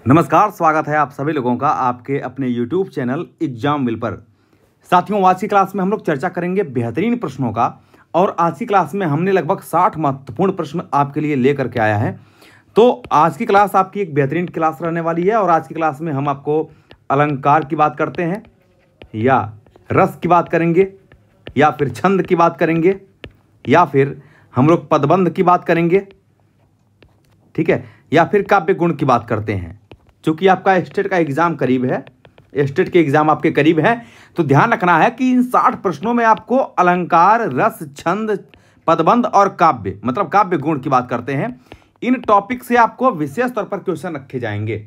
नमस्कार, स्वागत है आप सभी लोगों का आपके अपने YouTube चैनल एग्जाम विल पर। साथियों, आज की क्लास में हम लोग चर्चा करेंगे बेहतरीन प्रश्नों का। और आज की क्लास में हमने लगभग 60 महत्वपूर्ण प्रश्न आपके लिए लेकर के आया है। तो आज की क्लास आपकी एक बेहतरीन क्लास रहने वाली है। और आज की क्लास में हम आपको अलंकार की बात करते हैं, या रस की बात करेंगे, या फिर छंद की बात करेंगे, या फिर हम लोग पदबंध की बात करेंगे, ठीक है, या फिर काव्य गुण की बात करते हैं। चूंकि आपका स्टेट का एग्जाम करीब है, स्टेट के एग्जाम आपके करीब है, तो ध्यान रखना है कि इन 60 प्रश्नों में आपको अलंकार, रस, छंद, पदबंध और काव्य मतलब काव्य गुण की बात करते हैं। इन टॉपिक से आपको विशेष तौर पर क्वेश्चन रखे जाएंगे,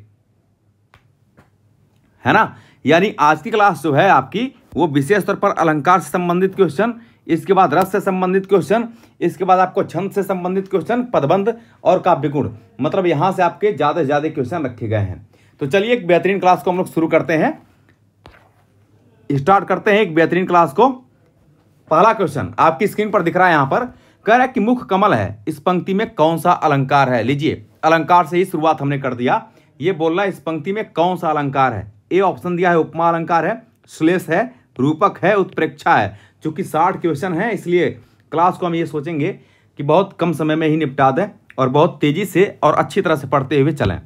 है ना। यानी आज की क्लास जो है आपकी वो विशेष तौर पर अलंकार से संबंधित क्वेश्चन, इसके बाद रस से संबंधित क्वेश्चन, इसके बाद आपको छंद से संबंधित क्वेश्चन, पदबंध और काव्य गुण, मतलब यहां से आपके ज्यादा से ज्यादा क्वेश्चन रखे गए हैं। तो चलिए एक बेहतरीन क्लास को हम लोग शुरू करते हैं, स्टार्ट करते हैं एक बेहतरीन क्लास को। पहला क्वेश्चन आपकी स्क्रीन पर दिख रहा है, यहां पर कह रहा है कि मुख कमल है, इस पंक्ति में कौन सा अलंकार है। लीजिए, अलंकार से ही शुरुआत हमने कर दिया। ये बोलना है इस पंक्ति में कौन सा अलंकार है। ए ऑप्शन दिया है उपमा अलंकार है, श्लेष है, रूपक है, उत्प्रेक्षा है। चूंकि 60 क्वेश्चन है, इसलिए क्लास को हम ये सोचेंगे कि बहुत कम समय में ही निपटा दें और बहुत तेजी से और अच्छी तरह से पढ़ते हुए चलें।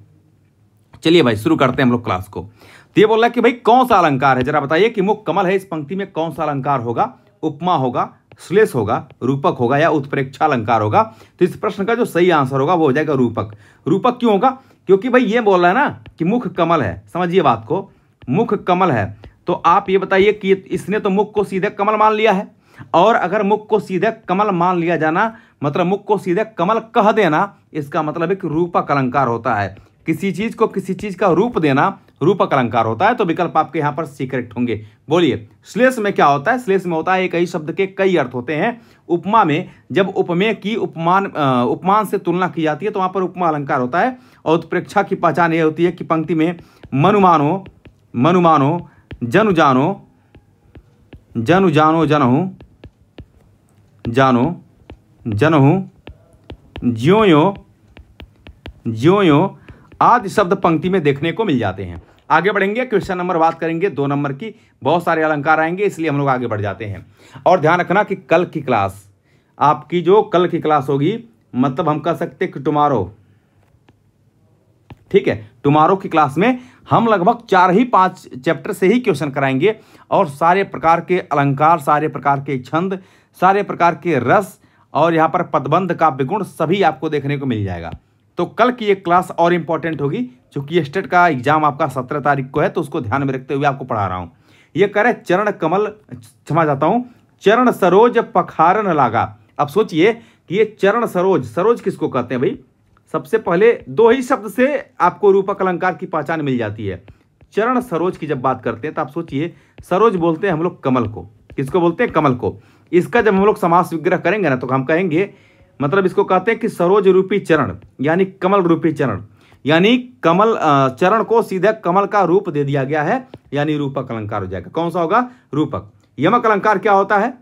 चलिए भाई शुरू करते हैं हम लोग क्लास को। तो ये बोल रहा है कि भाई कौन सा अलंकार है, जरा बताइए कि मुख कमल है, इस पंक्ति में कौन सा अलंकार होगा। उपमा होगा, श्लेष होगा, रूपक होगा, या उत्प्रेक्षा अलंकार होगा। तो इस प्रश्न का जो सही आंसर होगा वो हो जाएगा रूपक। रूपक क्यों होगा? क्योंकि भाई ये बोल रहा है ना कि मुख कमल है। समझिए बात को, मुख कमल है तो आप ये बताइए कि इसने तो मुख को सीधे कमल मान लिया है। और अगर मुख को सीधे कमल मान लिया जाना मतलब मुख को सीधे कमल कह देना, इसका मतलब है कि रूपक अलंकार होता है। किसी चीज को किसी चीज का रूप देना रूपक अलंकार होता है। तो विकल्प आपके यहां पर सी करेक्ट होंगे। बोलिए, श्लेष में क्या होता है? श्लेष में होता है एक ही शब्द के कई अर्थ होते हैं। उपमा में जब उपमेय की उपमान से तुलना की जाती है तो वहां पर उपमा अलंकार होता है। और उत्प्रेक्षा की पहचान यह होती है कि पंक्ति में मनुमानो, मनुमानो, जनु जानो, जनु जानो, जनहु जानो, जनहु, ज्यों यो, ज्यों यो आदि शब्द पंक्ति में देखने को मिल जाते हैं। आगे बढ़ेंगे, क्वेश्चन नंबर बात करेंगे 2 नंबर की। बहुत सारे अलंकार आएंगे, इसलिए हम लोग आगे बढ़ जाते हैं। और ध्यान रखना कि कल की क्लास आपकी जो कल की क्लास होगी, मतलब हम कह सकते कि टुमारो, ठीक है, टुमारो की क्लास में हम लगभग 4 ही 5 चैप्टर से ही क्वेश्चन कराएंगे। और सारे प्रकार के अलंकार, सारे प्रकार के छंद, सारे प्रकार के रस और यहाँ पर पदबंध, काव्य गुण सभी आपको देखने को मिल जाएगा। तो कल की एक क्लास और इंपॉर्टेंट होगी, क्योंकि स्टेट का एग्जाम आपका 17 तारीख को है, तो उसको ध्यान में रखते हुए आपको पढ़ा रहा हूं। ये कह रहे चरण कमल, क्षमा चाहता हूं, चरण सरोज पखारन लागा। अब सोचिए कि ये चरण सरोज, सरोज किसको कहते हैं भाई? सबसे पहले 2 ही शब्द से आपको रूपक अलंकार की पहचान मिल जाती है। चरण सरोज की जब बात करते हैं तो आप सोचिए, सरोज बोलते हैं हम लोग कमल को। किसको बोलते हैं? कमल को। इसका जब हम लोग समास विग्रह करेंगे ना, तो हम कहेंगे, मतलब इसको कहते हैं कि सरोज रूपी चरण, यानी कमल रूपी चरण, यानी कमल चरण को सीधे कमल का रूप दे दिया गया है, यानी रूपक अलंकार हो जाएगा। कौन सा होगा? रूपक। यमक अलंकार क्या होता है?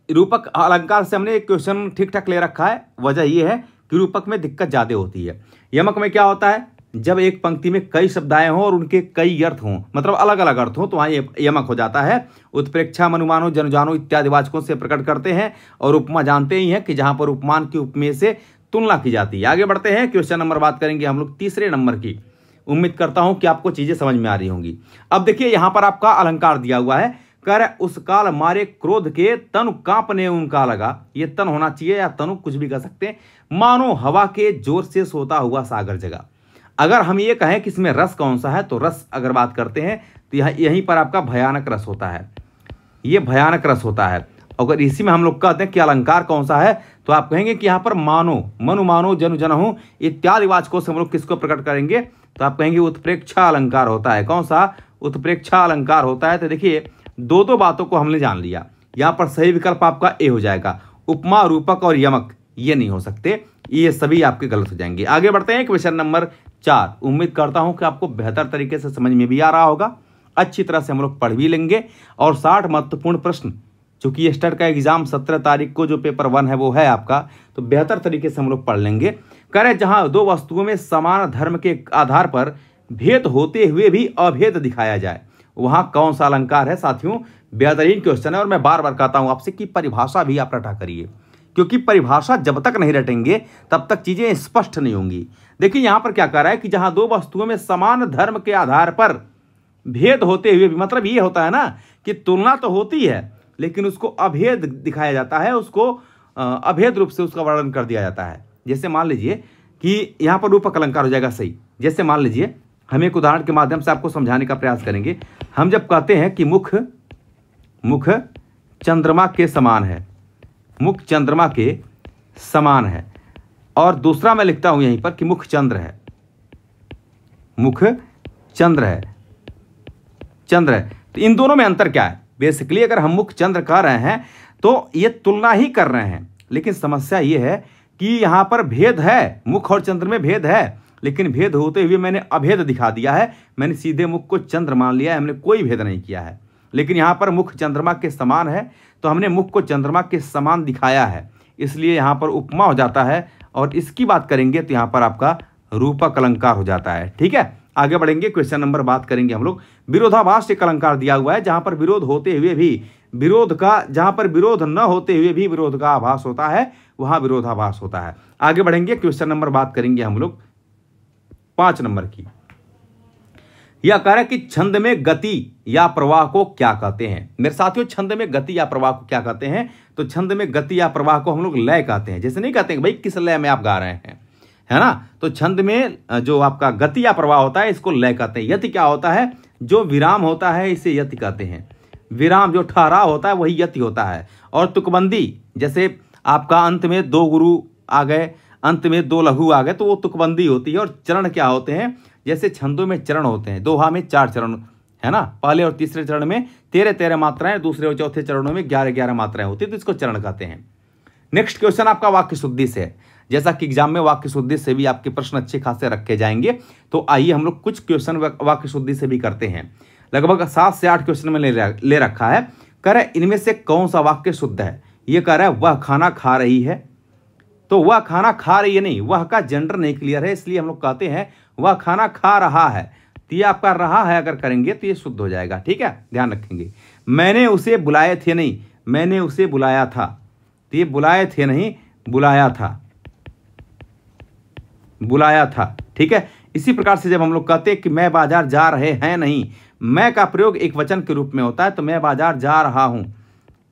रूपक अलंकार से हमने एक क्वेश्चन ठीक ठाक ले रखा है। वजह यह है कि रूपक में दिक्कत ज्यादा होती है। यमक में क्या होता है? जब एक पंक्ति में कई शब्द आए हों और उनके कई अर्थ हों, मतलब अलग अलग अर्थ हों, तो वहाँ यमक हो जाता है। उत्प्रेक्षा, मनुमानो, जनुजानो इत्यादि वाचकों से प्रकट करते हैं। और उपमा जानते ही हैं कि जहां पर उपमान की उपमेय से तुलना की जाती है। आगे बढ़ते हैं, क्वेश्चन नंबर बात करेंगे हम लोग 3 नंबर की। उम्मीद करता हूं कि आपको चीजें समझ में आ रही होंगी। अब देखिए, यहां पर आपका अलंकार दिया हुआ है, कर उस काल मारे क्रोध के तनु कांपने उनका लगा। ये तन होना चाहिए, या तनु कुछ भी कह सकते हैं। मानो हवा के जोर से सोता हुआ सागर जगा। अगर हम ये कहें कि इसमें रस कौन सा है, तो रस अगर बात करते हैं तो यहीं पर आपका भयानक रस होता है। ये भयानक रस होता है। अगर इसी में हम लोग कहते हैं कि अलंकार कौन सा है, तो आप कहेंगे कि यहाँ पर मानो, मनु मानो, जनु जनहु इत्यादि वाचकों से हम लोग किसको प्रकट करेंगे, तो आप कहेंगे उत्प्रेक्षा अलंकार होता है। कौन सा? उत्प्रेक्षा अलंकार होता है। तो देखिए, 2 बातों को हमने जान लिया। यहाँ पर सही विकल्प आपका ए हो जाएगा। उपमा, रूपक और यमक ये नहीं हो सकते, ये सभी आपके गलत हो जाएंगे। आगे बढ़ते हैं, क्वेश्चन नंबर 4। उम्मीद करता हूं कि आपको बेहतर तरीके से समझ में भी आ रहा होगा, अच्छी तरह से हम लोग पढ़ भी लेंगे। और 60 महत्वपूर्ण प्रश्न, चूंकि ये स्टेट का एग्जाम 17 तारीख को जो पेपर 1 है वो है आपका, तो बेहतर तरीके से हम लोग पढ़ लेंगे। कह रहे जहां दो वस्तुओं में समान धर्म के आधार पर भेद होते हुए भी अभेद दिखाया जाए, वहां कौन सा अलंकार है। साथियों बेहतरीन क्वेश्चन है और मैं बार बार कहता हूं आपसे कि परिभाषा भी आप रटा करिए, क्योंकि परिभाषा जब तक नहीं रटेंगे तब तक चीजें स्पष्ट नहीं होंगी। देखिए यहां पर क्या कह रहा है कि जहां दो वस्तुओं में समान धर्म के आधार पर भेद होते हुए भी, मतलब ये होता है ना कि तुलना तो होती है लेकिन उसको अभेद दिखाया जाता है, उसको अभेद रूप से उसका वर्णन कर दिया जाता है। जैसे मान लीजिए कि यहां पर रूपक अलंकार हो जाएगा सही। जैसे मान लीजिए हम एक उदाहरण के माध्यम से आपको समझाने का प्रयास करेंगे। हम जब कहते हैं कि मुख चंद्रमा के समान है, मुख चंद्रमा के समान है, और दूसरा मैं लिखता हूं यहीं पर कि मुख चंद्र है, मुख चंद्र है, चंद्र है, तो इन दोनों में अंतर क्या है। बेसिकली अगर हम मुख चंद्र कह रहे हैं तो ये तुलना ही कर रहे हैं, लेकिन समस्या ये है कि यहां पर भेद है, मुख और चंद्र में भेद है, लेकिन भेद होते हुए मैंने अभेद दिखा दिया है। मैंने सीधे मुख को चंद्र मान लिया है, हमने कोई भेद नहीं किया है। लेकिन यहां पर मुख चंद्रमा के समान है तो हमने मुख को चंद्रमा के समान दिखाया है, इसलिए यहां पर उपमा हो जाता है। और इसकी बात करेंगे तो यहां पर आपका रूपक अलंकार हो जाता है। ठीक है, आगे बढ़ेंगे, क्वेश्चन नंबर बात करेंगे हम लोग। विरोधाभास एक अलंकार दिया हुआ है, जहां पर विरोध होते हुए भी जहां पर विरोध न होते हुए भी विरोध का आभास होता है, वहां विरोधाभास होता है। आगे बढ़ेंगे, क्वेश्चन नंबर बात करेंगे हम लोग 5 नंबर की। यह कह रहा है कि छंद में गति या प्रवाह को क्या कहते हैं। मेरे साथियों छंद में गति या प्रवाह को क्या कहते हैं, तो छंद में गति या प्रवाह को हम लोग लय कहते हैं। जैसे नहीं कहते हैं भाई किस लय में आप गा रहे हैं, है ना, तो छंद में जो आपका गति या प्रवाह होता है इसको लय कहते हैं। यति क्या होता है, जो विराम होता है इसे यति कहते हैं। विराम जो ठहराव होता है वही यति होता है। और तुकबंदी, जैसे आपका अंत में 2 गुरु आ गए, अंत में 2 लघु आ गए, तो वो तुकबंदी होती है। और चरण क्या होते हैं, जैसे छंदों में चरण होते हैं, दोहा में 4 चरण है ना, पहले और तीसरे चरण में 13-13 मात्राएं, दूसरे और चौथे चरणों में 11-11 मात्राएं होती है, तो इसको चरण कहते हैं। नेक्स्ट क्वेश्चन आपका वाक्य शुद्धि से है। जैसा कि एग्जाम में वाक्य शुद्धि से भी आपके प्रश्न अच्छे खासे रखे जाएंगे, तो आइए हम लोग कुछ क्वेश्चन वाक्य शुद्धि से भी करते हैं। लगभग 7 से 8 क्वेश्चन में ले रखा है। कह रहा है इनमें से कौन सा वाक्य शुद्ध है। ये कह रहा है वह खाना खा रही है, तो वह खाना खा रही है नहीं, वह का जेंडर नहीं क्लियर है, इसलिए हम लोग कहते हैं वह खाना खा रहा है। तो ये आपका रहा है अगर करेंगे तो ये शुद्ध हो जाएगा। ठीक है, ध्यान रखेंगे। मैंने उसे बुलाए थे नहीं, मैंने उसे बुलाया था, तो ये बुलाए थे नहीं, बुलाया था, बुलाया था। ठीक है, इसी प्रकार से जब हम लोग कहते हैं कि मैं बाजार जा रहे हैं नहीं, मैं का प्रयोग एक वचन के रूप में होता है, तो मैं बाजार जा रहा हूं,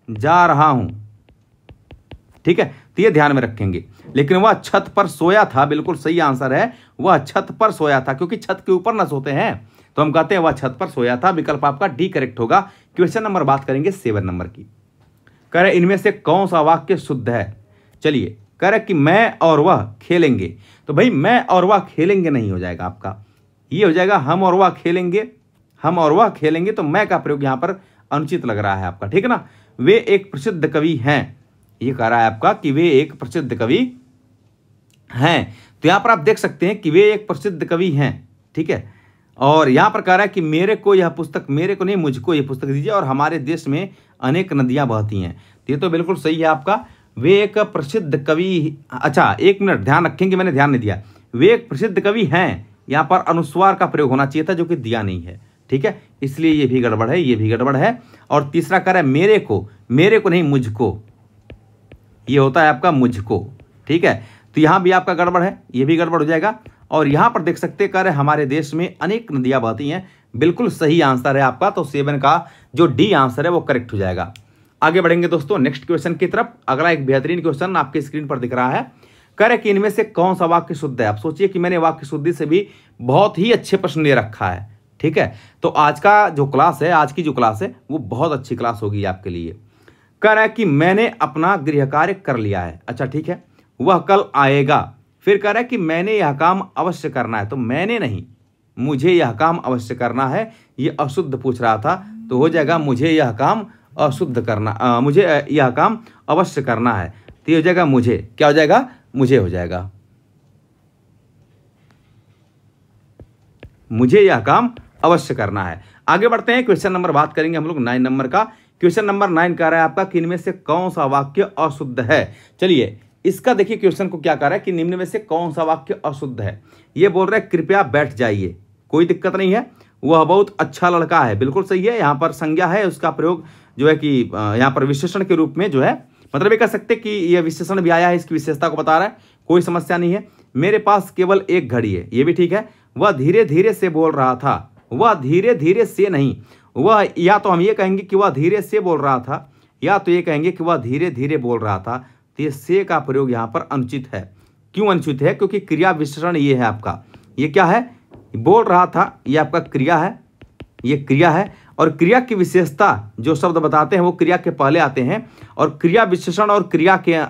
जा रहा हूं। ठीक है, तो ये ध्यान में रखेंगे। लेकिन वह छत पर सोया था, बिल्कुल सही आंसर है, वह छत पर सोया था, क्योंकि छत के ऊपर ना सोते हैं, तो हम कहते हैं वह छत पर सोया था। विकल्प आपका डी करेक्ट होगा। क्वेश्चन नंबर बात करेंगे 7 नंबर की। कह रहे इनमें से कौन सा वाक्य शुद्ध है। चलिए, कह रहे कि मैं और वह खेलेंगे, तो भाई मैं और वह खेलेंगे नहीं हो जाएगा आपका, ये हो जाएगा हम और वह खेलेंगे, हम और वह खेलेंगे, तो मैं का प्रयोग यहां पर अनुचित लग रहा है आपका। ठीक है ना, वे एक प्रसिद्ध कवि हैं, ये कह रहा है आपका कि वे एक प्रसिद्ध कवि हैं, तो यहां पर आप देख सकते हैं कि वे एक प्रसिद्ध कवि हैं। ठीक है, और यहां पर कह रहा है कि मेरे को यह पुस्तक, मेरे को नहीं मुझको यह पुस्तक दीजिए, और हमारे देश में अनेक नदियां बहती हैं, तो ये तो बिल्कुल सही है आपका। वे एक प्रसिद्ध कवि, अच्छा 1 मिनट ध्यान रखेंगे, मैंने ध्यान नहीं दिया, वे एक प्रसिद्ध कवि हैं, यहां पर अनुस्वार का प्रयोग होना चाहिए था जो कि दिया नहीं है। ठीक है, इसलिए ये भी गड़बड़ है, ये भी गड़बड़ है। और तीसरा कह रहा है मेरे को नहीं मुझको, ये होता है आपका मुझको। ठीक है, तो यहां भी आपका गड़बड़ है, ये भी गड़बड़ हो जाएगा। और यहां पर देख सकते कर हमारे देश में अनेक नदियां बहती हैं, बिल्कुल सही आंसर है आपका, तो 7 का जो डी आंसर है वो करेक्ट हो जाएगा। आगे बढ़ेंगे दोस्तों नेक्स्ट क्वेश्चन की तरफ। अगला एक बेहतरीन क्वेश्चन आपके स्क्रीन पर दिख रहा है। कह रहे कि इनमें से कौन सा वाक्य शुद्ध है। आप सोचिए कि मैंने वाक्य शुद्धि से भी बहुत ही अच्छे प्रश्न ले रखा है। ठीक है, तो आज का जो क्लास है, आज की जो क्लास है वो बहुत अच्छी क्लास होगी आपके लिए। कह रहा है कि मैंने अपना गृह कार्य कर लिया है, अच्छा ठीक है, वह कल आएगा। फिर कह रहा है कि मैंने यह काम अवश्य करना है, तो मैंने नहीं, मुझे यह काम अवश्य करना है, ये अशुद्ध पूछ रहा था, तो हो जाएगा मुझे यह काम अशुद्ध करना, मुझे यह काम अवश्य करना है, तो ये हो जाएगा मुझे, क्या हो जाएगा, मुझे हो जाएगा, मुझे यह काम अवश्य करना है। आगे बढ़ते हैं, क्वेश्चन नंबर बात करेंगे हम लोग 9 नंबर का। क्वेश्चन नंबर 9 कह रहा है आपका कि इनमें से कौन सा वाक्य अशुद्ध है। चलिए इसका देखिए क्वेश्चन को क्या कर रहा है कि निम्न में से कौन सा वाक्य अशुद्ध है। ये बोल रहा है कृपया बैठ जाइए, कोई दिक्कत नहीं है, वह बहुत अच्छा लड़का है, बिल्कुल सही है। यहाँ पर संज्ञा है, उसका प्रयोग जो है कि यहाँ पर विशेषण के रूप में जो है, मतलब ये कह सकते कि यह विशेषण भी आया है, इसकी विशेषता को बता रहा है, कोई समस्या नहीं है। मेरे पास केवल एक घड़ी है, ये भी ठीक है। वह धीरे धीरे से बोल रहा था, वह धीरे धीरे से नहीं, वह या तो हम ये कहेंगे कि वह धीरे से बोल रहा था, या तो ये कहेंगे कि वह धीरे धीरे बोल रहा था। तो ये से का प्रयोग यहाँ पर अनुचित है। क्यों अनुचित है? क्योंकि क्रिया विशेषण ये है आपका, ये क्या है, बोल रहा था, ये आपका क्रिया है, ये क्रिया है। और क्रिया की विशेषता जो शब्द बताते हैं वो क्रिया के पहले आते हैं, और क्रिया विशेषण और क्रिया के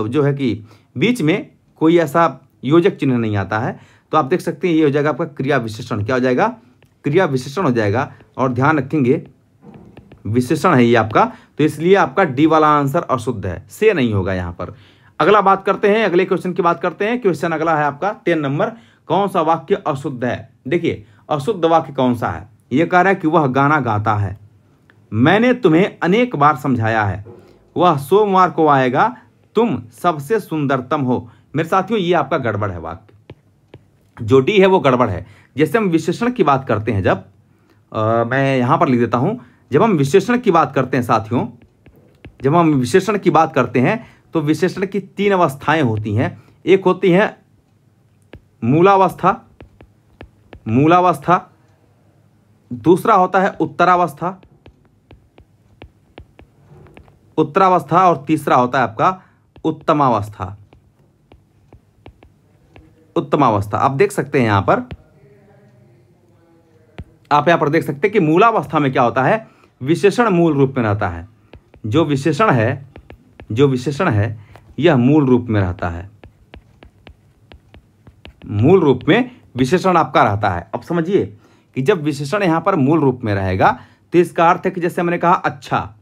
जो है कि बीच में कोई ऐसा योजक चिन्ह नहीं आता है। तो आप देख सकते हैं ये हो जाएगा आपका क्रिया विशेषण। क्या हो जाएगा? क्रिया विशेषण हो जाएगा। और ध्यान रखेंगे विशेषण है ये आपका, तो इसलिए आपका डी वाला आंसर अशुद्ध है, से नहीं होगा यहाँ पर। अगला बात करते हैं, अगले क्वेश्चन की बात करते हैं। क्वेश्चन अगला है आपका 10 नंबर, कौन सा वाक्य अशुद्ध है? देखिए अशुद्ध वाक्य कौन सा है? ये कह रहा है कि वह गाना गाता है, मैंने तुम्हें अनेक बार समझाया है, वह सोमवार को आएगा, तुम सबसे सुंदरतम हो। मेरे साथियों ये आपका गड़बड़ है वाक्य, जो डी है वो गड़बड़ है। जैसे हम विशेषण की बात करते हैं, जब मैं यहां पर लिख देता हूं, जब हम विशेषण की बात करते हैं साथियों, जब हम विशेषण की बात करते हैं तो विशेषण की 3 अवस्थाएं होती हैं। एक होती है मूलावस्था, मूलावस्था, दूसरा होता है उत्तरावस्था, उत्तरावस्था, और तीसरा होता है आपका उत्तमावस्था, उत्तमावस्था। आप देख सकते हैं यहां पर, आप यहां पर देख सकते हैं कि मूलावस्था में क्या होता है, विशेषण मूल रूप में रहता है। जो विशेषण है, जो विशेषण है यह मूल रूप में रहता है, मूल रूप में विशेषण आपका रहता है। अब समझिए कि जब विशेषण यहां पर मूल रूप में रहेगा तो इसका अर्थ है कि जैसे मैंने कहा अच्छा,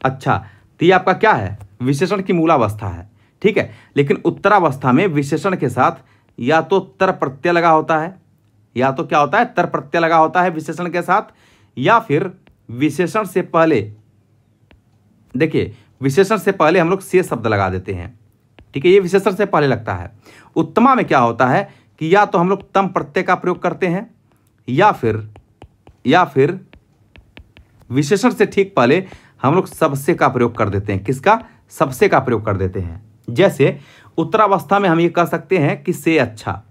अच्छा, तो ये आपका क्या है, विशेषण की मूलावस्था है, ठीक है। लेकिन उत्तरावस्था में विशेषण के साथ या तो तर प्रत्यय लगा होता है, या तो क्या होता है, तर प्रत्यय लगा होता है विशेषण के साथ, या फिर विशेषण से पहले, देखिए विशेषण से पहले हम लोग से शब्द लगा देते हैं, ठीक है, ये विशेषण से पहले लगता है। उत्तमा में क्या होता है कि या तो हम लोग तम प्रत्यय का प्रयोग करते हैं, या फिर विशेषण से ठीक पहले हम लोग सबसे का प्रयोग कर देते हैं। किसका? सबसे का प्रयोग कर देते हैं। जैसे उत्तरावस्था में हम ये कह सकते हैं कि से अच्छा,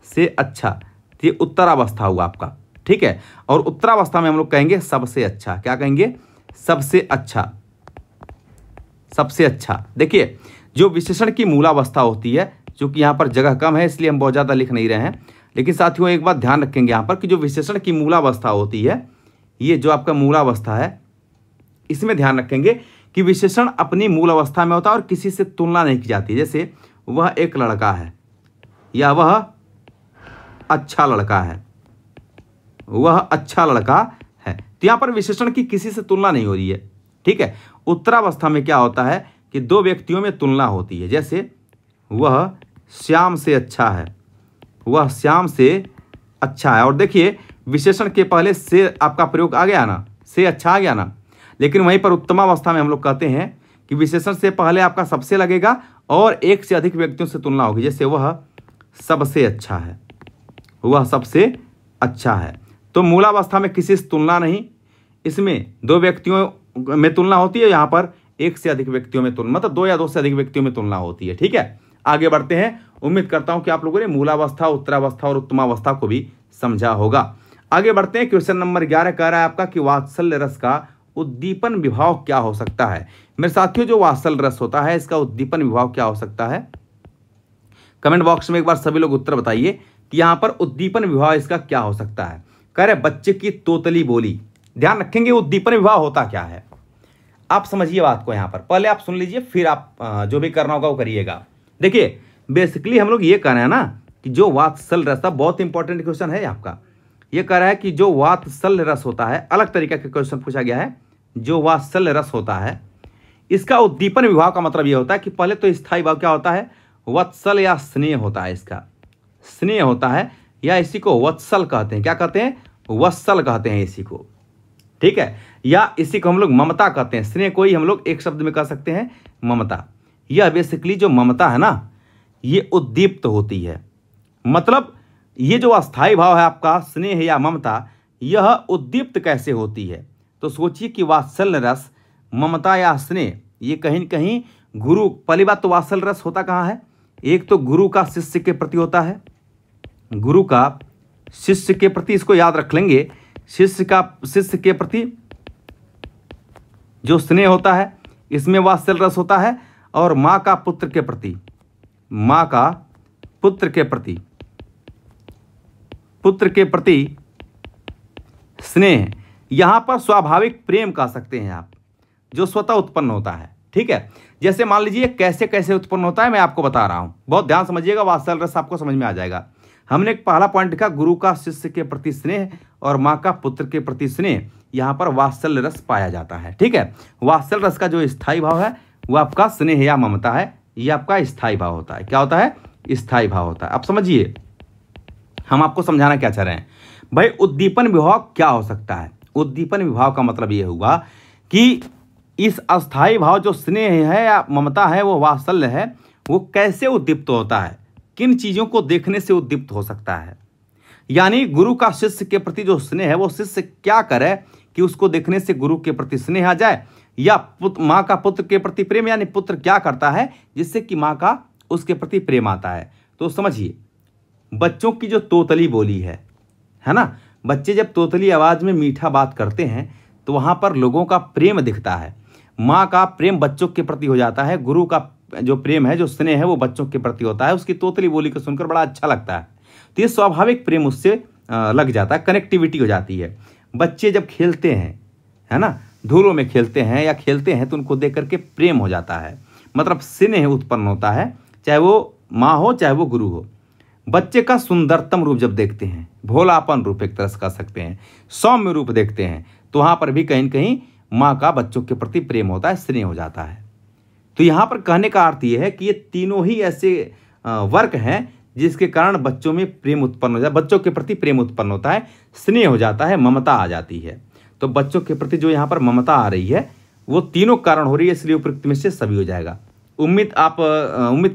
से अच्छा, ये उत्तरावस्था हुआ आपका, ठीक है। और उत्तरावस्था में हम लोग कहेंगे सबसे अच्छा। क्या कहेंगे? सबसे अच्छा, सबसे अच्छा। देखिए जो विशेषण की मूलावस्था होती है, जो कि यहाँ पर जगह कम है इसलिए हम बहुत ज़्यादा लिख नहीं रहे हैं, लेकिन साथियों एक बात ध्यान रखेंगे यहाँ पर कि जो विशेषण की मूलावस्था होती है, ये जो आपका मूलावस्था है, इसमें ध्यान रखेंगे कि विशेषण अपनी मूल अवस्था में होता है और किसी से तुलना नहीं की जाती। जैसे वह एक लड़का है, या वह अच्छा लड़का है, वह अच्छा लड़का है, तो यहाँ पर विशेषण की किसी से तुलना नहीं हो रही है, ठीक है। उत्तरावस्था में क्या होता है कि 2 व्यक्तियों में तुलना होती है। जैसे वह श्याम से अच्छा है, वह श्याम से अच्छा है, और देखिए विशेषण के पहले से आपका प्रयोग आ गया ना, से अच्छा आ गया ना। लेकिन वहीं पर उत्तमावस्था में हम लोग कहते हैं कि विशेषण से पहले आपका सबसे लगेगा और एक से अधिक व्यक्तियों से तुलना होगी। जैसे वह सबसे अच्छा है, वह सबसे अच्छा है, तो मूलावस्था में किसी से तुलना नहीं, इसमें 2 व्यक्तियों में तुलना होती है, यहाँ पर एक से अधिक व्यक्तियों में तुलना, मतलब 2 या 2 से अधिक व्यक्तियों में तुलना होती है, ठीक है। आगे बढ़ते हैं। उम्मीद करता हूं कि आप लोगों ने मूलावस्था, उत्तरावस्था और उत्तमावस्था को भी समझा होगा। आगे बढ़ते हैं। क्वेश्चन नंबर 11 कह रहा है आपका कि वात्सल्य रस का उद्दीपन विभाव क्या हो सकता है? मेरे साथियों जो वात्सल्य रस होता है इसका उद्दीपन विभाव क्या हो सकता है? कमेंट बॉक्स में एक बार सभी लोग उत्तर बताइए कि यहाँ पर उद्दीपन विभाव इसका क्या हो सकता है। कह रहे बच्चे की तोतली बोली। ध्यान रखेंगे उद्दीपन विभाव होता क्या है, आप समझिए बात को। यहाँ पर पहले आप सुन लीजिए, फिर आप जो भी करना होगा वो करिएगा। देखिए बेसिकली हम लोग ये कह रहे हैं ना कि जो वात्सल्य रस, बहुत इंपॉर्टेंट क्वेश्चन है आपका। ये कह रहा है कि जो वात्सल्य रस होता है, अलग तरीके का क्वेश्चन पूछा गया है, जो वात्सल्य रस होता है इसका उद्दीपन विभाव का मतलब ये होता है कि पहले तो स्थायी भाव क्या होता है, वत्सल या स्नेह होता है, इसका स्नेह होता है, या इसी को वत्सल कहते हैं। क्या कहते हैं? वत्सल कहते हैं इसी को, ठीक है। या इसी को हम लोग ममता कहते हैं। स्नेह को ही हम लोग एक शब्द में कह सकते हैं ममता, यह बेसिकली जो ममता है ना, ये उद्दीप्त होती है। मतलब ये जो अस्थाई भाव है आपका स्नेह या ममता, यह उद्दीप्त कैसे होती है? तो सोचिए कि वात्सल्य रस, ममता या स्नेह, ये कहीं न कहीं गुरु, पहली बात तो वात्सल्य रस होता कहाँ है? एक तो गुरु का शिष्य के प्रति होता है, गुरु का शिष्य के प्रति, इसको याद रख लेंगे, शिष्य के प्रति जो स्नेह होता है, इसमें वात्सल्य रस होता है। और माँ का पुत्र के प्रति, माँ का पुत्र के प्रति स्नेह, यहां पर स्वाभाविक प्रेम कह सकते हैं आप, जो स्वतः उत्पन्न होता है। ठीक है, जैसे मान लीजिए कैसे कैसे उत्पन्न होता है, मैं आपको बता रहा हूं, बहुत ध्यान समझिएगा, वात्सल्य रस आपको समझ में आ जाएगा। हमने एक पहला पॉइंट लिखा, गुरु का शिष्य के प्रति स्नेह और माँ का पुत्र के प्रति स्नेह, यहाँ पर वात्सल्य रस पाया जाता है। ठीक है, वात्सल्य रस का जो स्थायी भाव है वो आपका स्नेह या ममता है, ये आपका स्थायी भाव होता है। क्या होता है? स्थायी भाव होता है। अब समझिए हम आपको समझाना क्या चाह रहे हैं भाई। उद्दीपन विभाव क्या हो सकता है? उद्दीपन विभाव का मतलब ये हुआ कि इस अस्थाई भाव जो स्नेह है या ममता है, वो वात्सल्य है, वो कैसे उद्दीप्त होता है, किन चीज़ों को देखने से उद्दीप्त हो सकता है। यानी गुरु का शिष्य के प्रति जो स्नेह है, वो शिष्य क्या करे कि उसको देखने से गुरु के प्रति स्नेह आ जाए, या माँ का पुत्र के प्रति प्रेम, यानी पुत्र क्या करता है जिससे कि माँ का उसके प्रति प्रेम आता है। तो समझिए, बच्चों की जो तोतली बोली है ना, बच्चे जब तोतली आवाज़ में मीठा बात करते हैं तो वहाँ पर लोगों का प्रेम दिखता है। माँ का प्रेम बच्चों के प्रति हो जाता है, गुरु का जो प्रेम है, जो स्नेह है, वो बच्चों के प्रति होता है। उसकी तोतली बोली को सुनकर बड़ा अच्छा लगता है, तो ये स्वाभाविक प्रेम उससे लग जाता है, कनेक्टिविटी हो जाती है। बच्चे जब खेलते हैं, है ना, धूलों में खेलते हैं या खेलते हैं, तो उनको देख करके प्रेम हो जाता है, मतलब स्नेह उत्पन्न होता है, चाहे वो माँ हो चाहे वो गुरु हो। बच्चे का सुंदरतम रूप जब देखते हैं, भोलापन रूप एक तरह से कह सकते हैं, सौम्य रूप देखते हैं, तो वहाँ पर भी कहीं न कहीं माँ का बच्चों के प्रति प्रेम होता है, स्नेह हो जाता है। तो यहाँ पर कहने का अर्थ ये है कि ये तीनों ही ऐसे वर्ग हैं जिसके कारण बच्चों में प्रेम उत्पन्न हो जाता है, बच्चों के प्रति प्रेम उत्पन्न होता है, स्नेह हो जाता है, ममता आ जाती है। तो बच्चों के प्रति जो यहाँ पर ममता आ रही है वो तीनों कारण हो रही है, इसलिए उपयुक्त में से सभी हो जाएगा। उम्मीद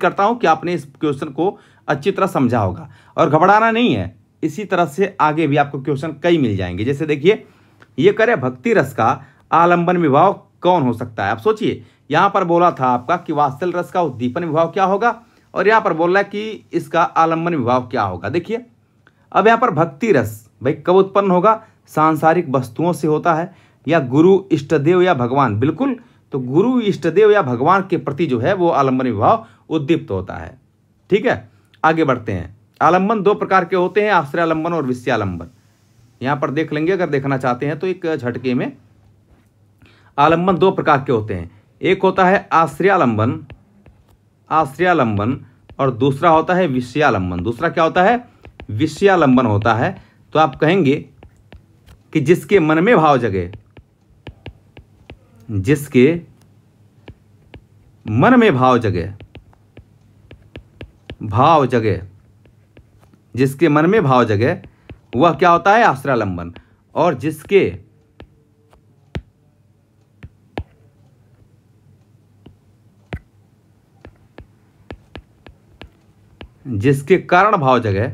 करता हूँ कि आपने इस क्वेश्चन को अच्छी तरह समझा होगा, और घबराना नहीं है, इसी तरह से आगे भी आपको क्वेश्चन कई मिल जाएंगे। जैसे देखिए, ये करे भक्ति रस का आलंबन विभाव कौन हो सकता है। आप सोचिए, यहाँ पर बोला था आपका कि वात्सल्य रस का उद्दीपन विभाव क्या होगा, और यहाँ पर बोल रहा है कि इसका आलंबन विभाव क्या होगा। देखिए, अब यहाँ पर भक्ति रस भाई कब उत्पन्न होगा? सांसारिक वस्तुओं से होता है, या गुरु इष्टदेव या भगवान? बिल्कुल, तो गुरु इष्टदेव या भगवान के प्रति जो है वो आलंबन विभाव उद्दीप्त होता है। ठीक है, आगे बढ़ते हैं। आलंबन दो प्रकार के होते हैं, आश्रयालंबन और विषयालंबन। यहाँ पर देख लेंगे अगर देखना चाहते हैं तो एक झटके में। आलंबन दो प्रकार के होते हैं, एक होता है आश्रयालंबन और दूसरा होता है विषयालंबन। दूसरा क्या होता है? विषयालंबन होता है। तो आप कहेंगे कि जिसके मन में भाव जगे, जिसके मन में भाव जगे, जिसके मन में भाव जगे वह क्या होता है? आश्रयालंबन। और जिसके कारण भाव जगे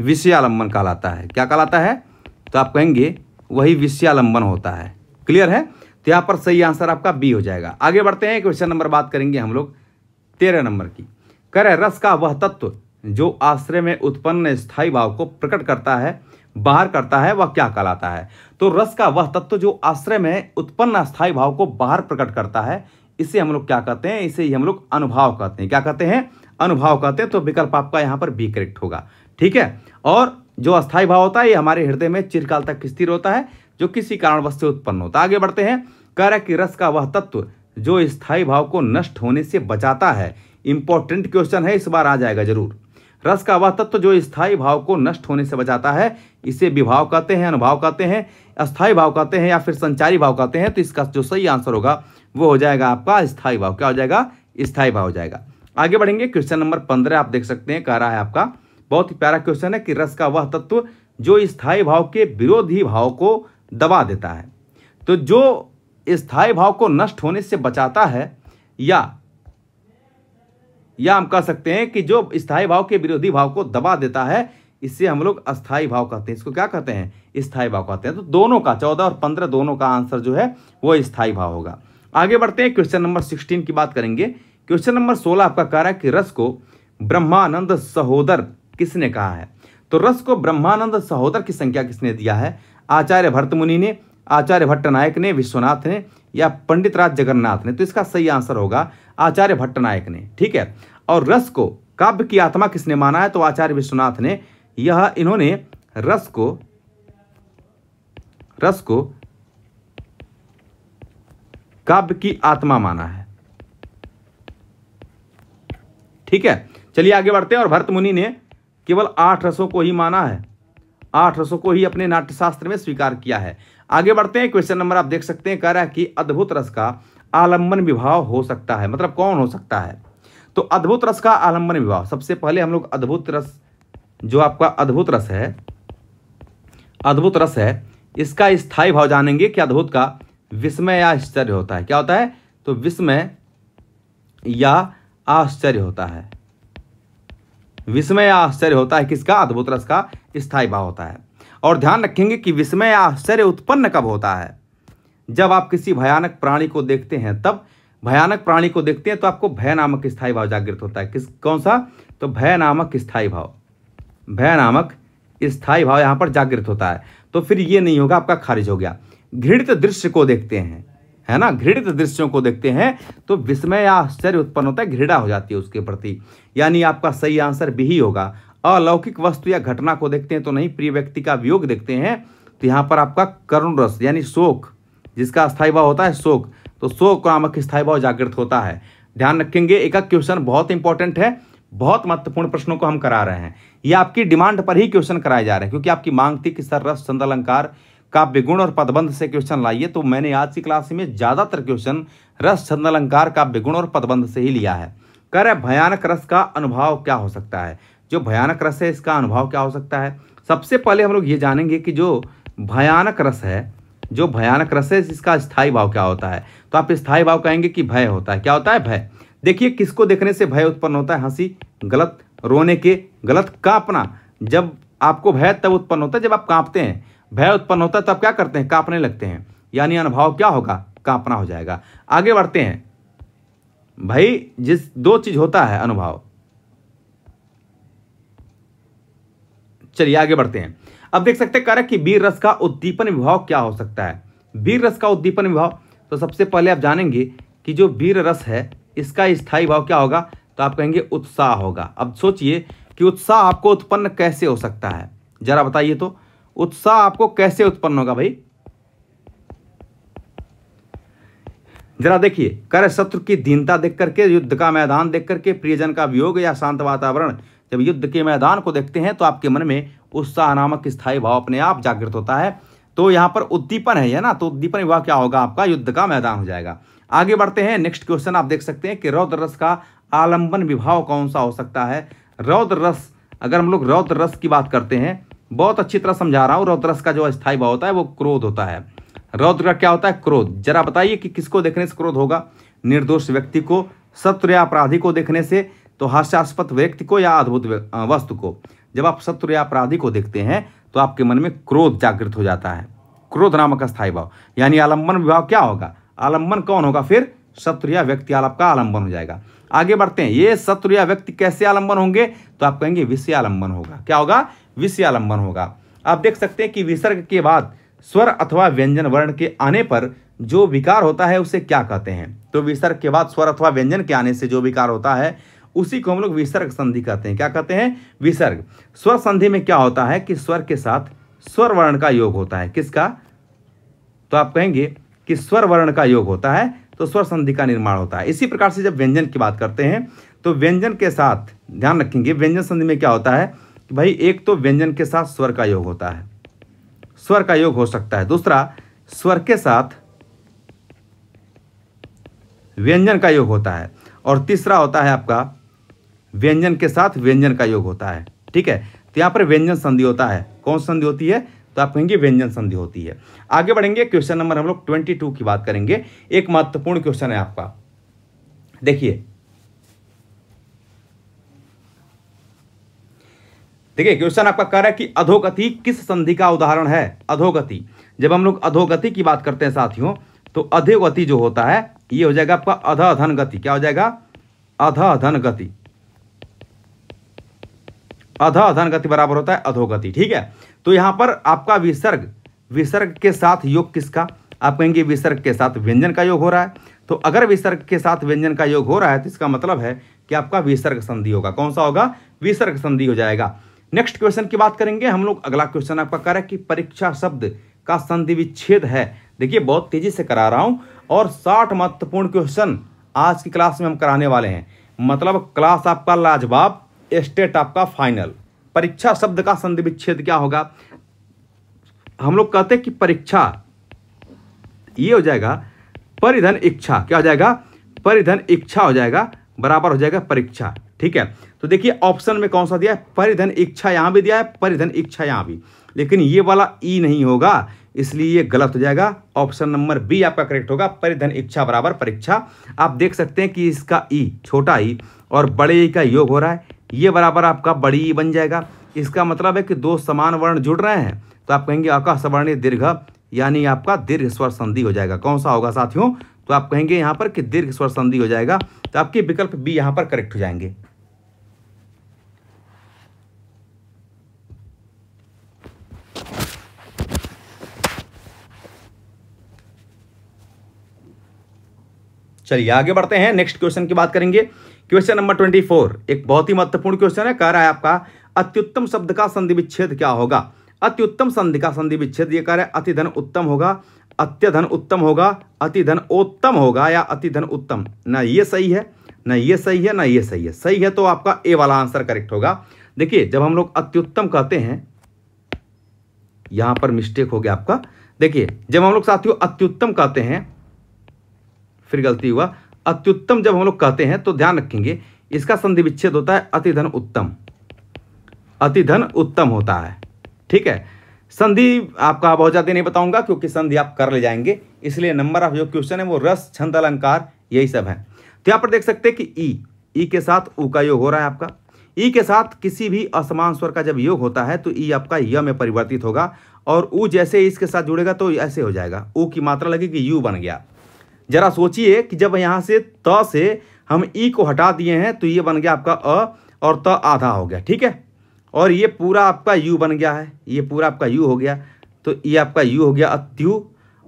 विषयालंबन कहलाता है। क्या कहलाता है? तो आप कहेंगे वही विषयालंबन होता है। क्लियर है? तो यहाँ पर सही आंसर आपका बी हो जाएगा। आगे बढ़ते हैं, क्वेश्चन नंबर बात करेंगे हम लोग 13 नंबर की। करे रस का वह तत्व जो आश्रय में उत्पन्न स्थायी भाव को प्रकट करता है, बाहर करता है, वह क्या कहलाता है? तो रस का वह तत्व जो आश्रय में उत्पन्न स्थायी भाव को बाहर प्रकट करता है, इसे हम लोग क्या कहते हैं? इसे ही हम लोग अनुभाव कहते हैं। क्या कहते हैं? अनुभाव कहते हैं। तो विकल्प आपका यहाँ पर बी करेक्ट होगा। ठीक है, और जो अस्थायी भाव होता है ये हमारे हृदय में चिरकाल तक स्थिर होता है, जो किसी कारणवश से उत्पन्न होता है। आगे बढ़ते हैं। कह रहा है कि रस का वह तत्व जो स्थायी भाव को नष्ट होने से बचाता है। इंपॉर्टेंट क्वेश्चन है, इस बार आ जाएगा जरूर। रस का वह तत्व जो स्थायी भाव को नष्ट होने से बचाता है, इसे विभाव कहते हैं, अनुभाव कहते हैं, अस्थायी भाव कहते हैं, या फिर संचारी भाव कहते हैं। तो इसका जो सही आंसर होगा वो हो जाएगा आपका स्थायी भाव। क्या हो जाएगा? स्थायी भाव हो जाएगा। आगे बढ़ेंगे, क्वेश्चन नंबर 15 आप देख सकते हैं। कह रहा है आपका बहुत ही प्यारा क्वेश्चन है कि रस का वह तत्व जो स्थायी भाव के विरोधी भाव को दबा देता है। तो जो स्थायी भाव को नष्ट होने से बचाता है, या हम कह सकते हैं कि जो स्थायी भाव के विरोधी भाव को दबा देता है, इसे हम लोग अस्थायी भाव कहते हैं। इसको क्या कहते हैं? स्थायी भाव कहते हैं। तो दोनों का 14 और 15 दोनों का आंसर जो है वो स्थायी भाव होगा। आगे बढ़ते हैं, क्वेश्चन नंबर 16 की बात करेंगे। क्वेश्चन नंबर 16 आपका कह रहा है कि रस को ब्रह्मानंद सहोदर किसने कहा है? तो रस को ब्रह्मानंद सहोदर की संख्या किसने दिया है? आचार्य भरत मुनि ने, आचार्य भट्टनायक ने, विश्वनाथ ने, या पंडित राज जगन्नाथ ने? तो इसका सही आंसर होगा आचार्य भट्टनायक ने। ठीक है। और रस को काव्य की आत्मा किसने माना है? तो आचार्य विश्वनाथ ने। इन्होंने रस को काव्य की आत्मा माना है। ठीक है, चलिए आगे बढ़ते हैं। और भरत मुनि ने केवल 8 रसों को ही माना है, 8 रसों को ही अपने नाट्यशास्त्र में स्वीकार किया है। आगे बढ़ते हैं, क्वेश्चन नंबर आप देख सकते हैं, कह रहा है कि अद्भुत रस का आलंबन विभाव हो सकता है, मतलब कौन हो सकता है? तो अद्भुत रस का आलंबन विभाव, सबसे पहले हम लोग अद्भुत रस, जो आपका अद्भुत रस है, इसका स्थायी भाव जानेंगे कि अद्भुत का विस्मय या आश्चर्य होता है। क्या होता है? तो विस्मय या आश्चर्य होता है। विस्मय या आश्चर्य होता है किसका? अद्भुत रस का स्थायी भाव होता है। और ध्यान रखेंगे कि विस्मय या आश्चर्य उत्पन्न कब होता है? जब आप किसी भयानक प्राणी को देखते हैं, तब भयानक प्राणी को देखते हैं तो आपको भय नामक स्थायी भाव जागृत होता है। कौन सा? तो भय नामक स्थायी भाव, भय नामक स्थायी भाव यहां पर जागृत होता है। तो फिर ये नहीं होगा, आपका खारिज हो गया। घृणित दृश्य को देखते हैं, है ना, घृणित दृश्यों को देखते हैं तो विस्मय या आश्चर्य उत्पन्न होता है, घृणा हो जाती है उसके प्रति, यानी आपका सही आंसर भी ही होगा। अलौकिक वस्तु या घटना को देखते हैं तो नहीं, प्रिय व्यक्ति का वियोग देखते हैं तो यहाँ पर आपका करुण रस यानी शोक, जिसका स्थायी भाव होता है शोक, तो शोक नामक स्थायी भाव जागृत होता है। ध्यान रखेंगे, एक क्वेश्चन बहुत इंपॉर्टेंट है, बहुत महत्वपूर्ण प्रश्नों को हम करा रहे हैं। ये आपकी डिमांड पर ही क्वेश्चन कराए जा रहे हैं, क्योंकि आपकी मांग थी कि सर रस, छंद, अलंकार, काव्य गुण और पदबंध से क्वेश्चन लाइए। तो मैंने आज की क्लास में ज्यादातर क्वेश्चन रस, छंद, अलंकार, काव्य गुण और पदबंध से ही लिया है। कह रहे भयानक रस का अनुभव क्या हो सकता है? जो भयानक रस है इसका अनुभव क्या हो सकता है? सबसे पहले हम लोग ये जानेंगे कि जो भयानक रस है, इसका स्थायी भाव क्या होता है? तो आप स्थायी भाव कहेंगे कि भय होता है। क्या होता है? भय। देखिए, किसको देखने से भय उत्पन्न होता है? हंसी गलत, रोने के गलत, कांपना। जब आपको भय तब उत्पन्न होता है जब आप कांपते हैं, भय उत्पन्न होता है तब क्या करते हैं? कांपने लगते हैं, यानी अनुभव क्या होगा? कांपना हो जाएगा। आगे बढ़ते हैं भाई, जिस दो चीज होता है अनुभव। चलिए आगे बढ़ते हैं। अब देख सकते हैं कारक कि वीर रस का उद्दीपन विभाव क्या हो सकता है? वीर रस का उद्दीपन विभाव, तो सबसे पहले आप जानेंगे कि जो वीर रस है इसका स्थायी भाव क्या होगा? तो आप कहेंगे उत्साह होगा। अब सोचिए कि उत्साह आपको उत्पन्न कैसे हो सकता है, जरा बताइए तो। उत्साह आपको कैसे उत्पन्न होगा भाई? जरा देखिए, कर शत्रु की दीनता देख करके, युद्ध का मैदान देख करके, प्रियजन का वियोग या शांत वातावरण, जब युद्ध के मैदान को देखते हैं तो आपके मन में उत्साह नामक स्थायी भाव अपने आप जागृत होता है। तो यहाँ पर उद्दीपन है ना, तो उद्दीपन विभाव क्या होगा? आपका युद्ध का मैदान हो जाएगा। आगे बढ़ते हैं, नेक्स्ट क्वेश्चन आप देख सकते हैं कि रौद्र रस का आलंबन विभाव कौन सा हो सकता है? रौद्र रस, अगर हम लोग रौद्र रस की बात करते हैं, बहुत अच्छी तरह समझा रहा हूं, रौद्र रस का जो स्थायी भाव होता है वो क्रोध होता है। रौद्र का क्या होता है? क्रोध। जरा बताइए कि किसको देखने से क्रोध होगा? निर्दोष व्यक्ति को, शत्रु या अपराधी को देखने से, तो हास्यास्पद व्यक्ति को या अद्भुत वस्तु को। जब आप शत्रु या अपराधी को देखते हैं तो आपके मन में क्रोध जागृत हो जाता है, क्रोध नामक स्थायी भाव, यानी आलंबन विभाव क्या होगा? आलंबन कौन होगा? फिर शत्रु या व्यक्ति आपका आलंबन हो जाएगा। आगे बढ़ते हैं, ये शत्रु या व्यक्ति कैसे आलंबन होंगे? तो आप कहेंगे विषय आलंबन होगा। क्या होगा? विषय आलंबन होगा। आप देख सकते हैं कि विसर्ग के बाद स्वर अथवा व्यंजन वर्ण के आने पर जो विकार होता है उसे क्या कहते हैं? तो विसर्ग के बाद स्वर अथवा व्यंजन के आने से जो विकार होता है उसी को हम लोग विसर्ग संधि कहते हैं। क्या कहते हैं? विसर्ग। स्वर संधि में क्या होता है कि स्वर के साथ स्वर वर्ण का योग होता है। किसका? तो आप कहेंगे कि स्वर वर्ण का योग होता है, तो स्वर संधि का निर्माण होता है। इसी प्रकार से जब व्यंजन की बात करते हैं तो व्यंजन के साथ ध्यान रखेंगे, व्यंजन संधि में क्या होता है कि भाई एक तो व्यंजन के साथ स्वर का योग होता है, स्वर का योग हो सकता है। दूसरा, स्वर के साथ व्यंजन का योग होता है। और तीसरा होता है आपका व्यंजन के साथ व्यंजन का योग होता है। ठीक है, तो यहाँ पर व्यंजन संधि होता है। कौन संधि होती है? तो तो आप कहेंगे व्यंजन संधि होती है। आगे बढ़ेंगे, क्वेश्चन नंबर हम लोग 22 की बात करेंगे। एक महत्वपूर्ण क्वेश्चन है आपका, देखिए क्वेश्चन आपका कह रहा है कि अधोगति किस संधि का उदाहरण है। अधोगति, जब हम लोग अधोगति की बात करते हैं साथियों, तो अधोगति जो होता है ये हो जाएगा आपका अधोधन गति। क्या हो जाएगा? अधोधन गति। अधोधन गति बराबर होता है अधोगति। ठीक है, तो यहां पर आपका विसर्ग के साथ योग किसका? आप कहेंगे विसर्ग के साथ व्यंजन का योग हो रहा है। तो अगर विसर्ग के साथ व्यंजन का योग हो रहा है तो इसका मतलब है कि आपका विसर्ग संधि होगा। कौन सा होगा? विसर्ग संधि हो जाएगा। नेक्स्ट क्वेश्चन की बात करेंगे हम लोग। अगला क्वेश्चन आपका कह रहा है कि परीक्षा शब्द का संधि विच्छेद है। देखिए बहुत तेजी से करा रहा हूं और 60 महत्वपूर्ण क्वेश्चन आज की क्लास में हम कराने वाले हैं। मतलब क्लास आपका लाजवाब, स्टेट आपका फाइनल। परीक्षा शब्द का संधि विच्छेद क्या होगा? हम लोग कहते हैं कि परीक्षा ये हो जाएगा परिधन इच्छा। क्या हो जाएगा? परिधन इच्छा हो जाएगा, बराबर हो जाएगा परीक्षा। ठीक है, तो देखिए ऑप्शन में कौन सा दिया है? परिधन इच्छा यहां भी दिया है, परिधन इच्छा यहां भी, लेकिन ये वाला ई नहीं होगा, इसलिए ये गलत हो जाएगा। ऑप्शन नंबर बी आपका करेक्ट होगा, परिधन इच्छा बराबर परीक्षा। आप देख सकते हैं कि इसका ई, छोटा ई और बड़े ई का योग हो रहा है, ये बराबर आपका बड़ी ई बन जाएगा। इसका मतलब है कि दो समान वर्ण जुड़ रहे हैं, तो आप कहेंगे अकस्वर्णीय दीर्घ, यानी आपका दीर्घ स्वर संधि हो जाएगा। कौन सा होगा साथियों? तो आप कहेंगे यहाँ पर कि दीर्घ स्वर संधि हो जाएगा। तो आपके विकल्प बी यहाँ पर करेक्ट हो जाएंगे। चलिए आगे बढ़ते हैं, नेक्स्ट क्वेश्चन की बात करेंगे। क्वेश्चन नंबर 24 एक बहुत ही महत्वपूर्ण क्वेश्चन है। कह रहा है आपका अत्युत्तम शब्द का संधि विच्छेद क्या होगा? अत्युत्तम संधि का संधि विच्छेद ये कह रहा है अतिधन उत्तम होगा, अत्यधन उत्तम होगा, अतिधन उत्तम होगा या अतिधन उत्तम। ना ये सही है, ना ये सही है, ना ये सही है। सही है तो आपका ए वाला आंसर करेक्ट होगा। देखिए जब हम लोग अत्युत्तम कहते हैं, यहां पर मिस्टेक हो गया आपका। देखिए जब हम लोग साथियों अत्युत्तम कहते हैं, फिर गलती हुआ, अत्युत्तम जब हम लोग कहते हैं तो ध्यान रखेंगे इसका संधि विच्छेद होता है अतिधन उत्तम। अतिधन उत्तम होता है। ठीक है, संधि आपका बहुत ज्यादा नहीं बताऊंगा क्योंकि संधि आप कर ले जाएंगे, इसलिए नंबर ऑफ जो क्वेश्चन है वो रस, छंद, अलंकार यही सब है। तो यहां पर देख सकते हैं कि ई के साथ ऊ का योग हो रहा है आपका। ई के साथ किसी भी असमान स्वर का जब योग होता है तो ई आपका य में परिवर्तित होगा, और ऊ जैसे इसके साथ जुड़ेगा तो ऐसे हो जाएगा, ऊ की मात्रा लगेगी, यू बन गया। जरा सोचिए कि जब यहाँ से त से हम ई को हटा दिए हैं तो ये बन गया आपका अ और त आधा हो गया। ठीक है, और ये पूरा आपका यू बन गया है, ये पूरा आपका यू हो गया, तो ये आपका यू हो गया अत्यु,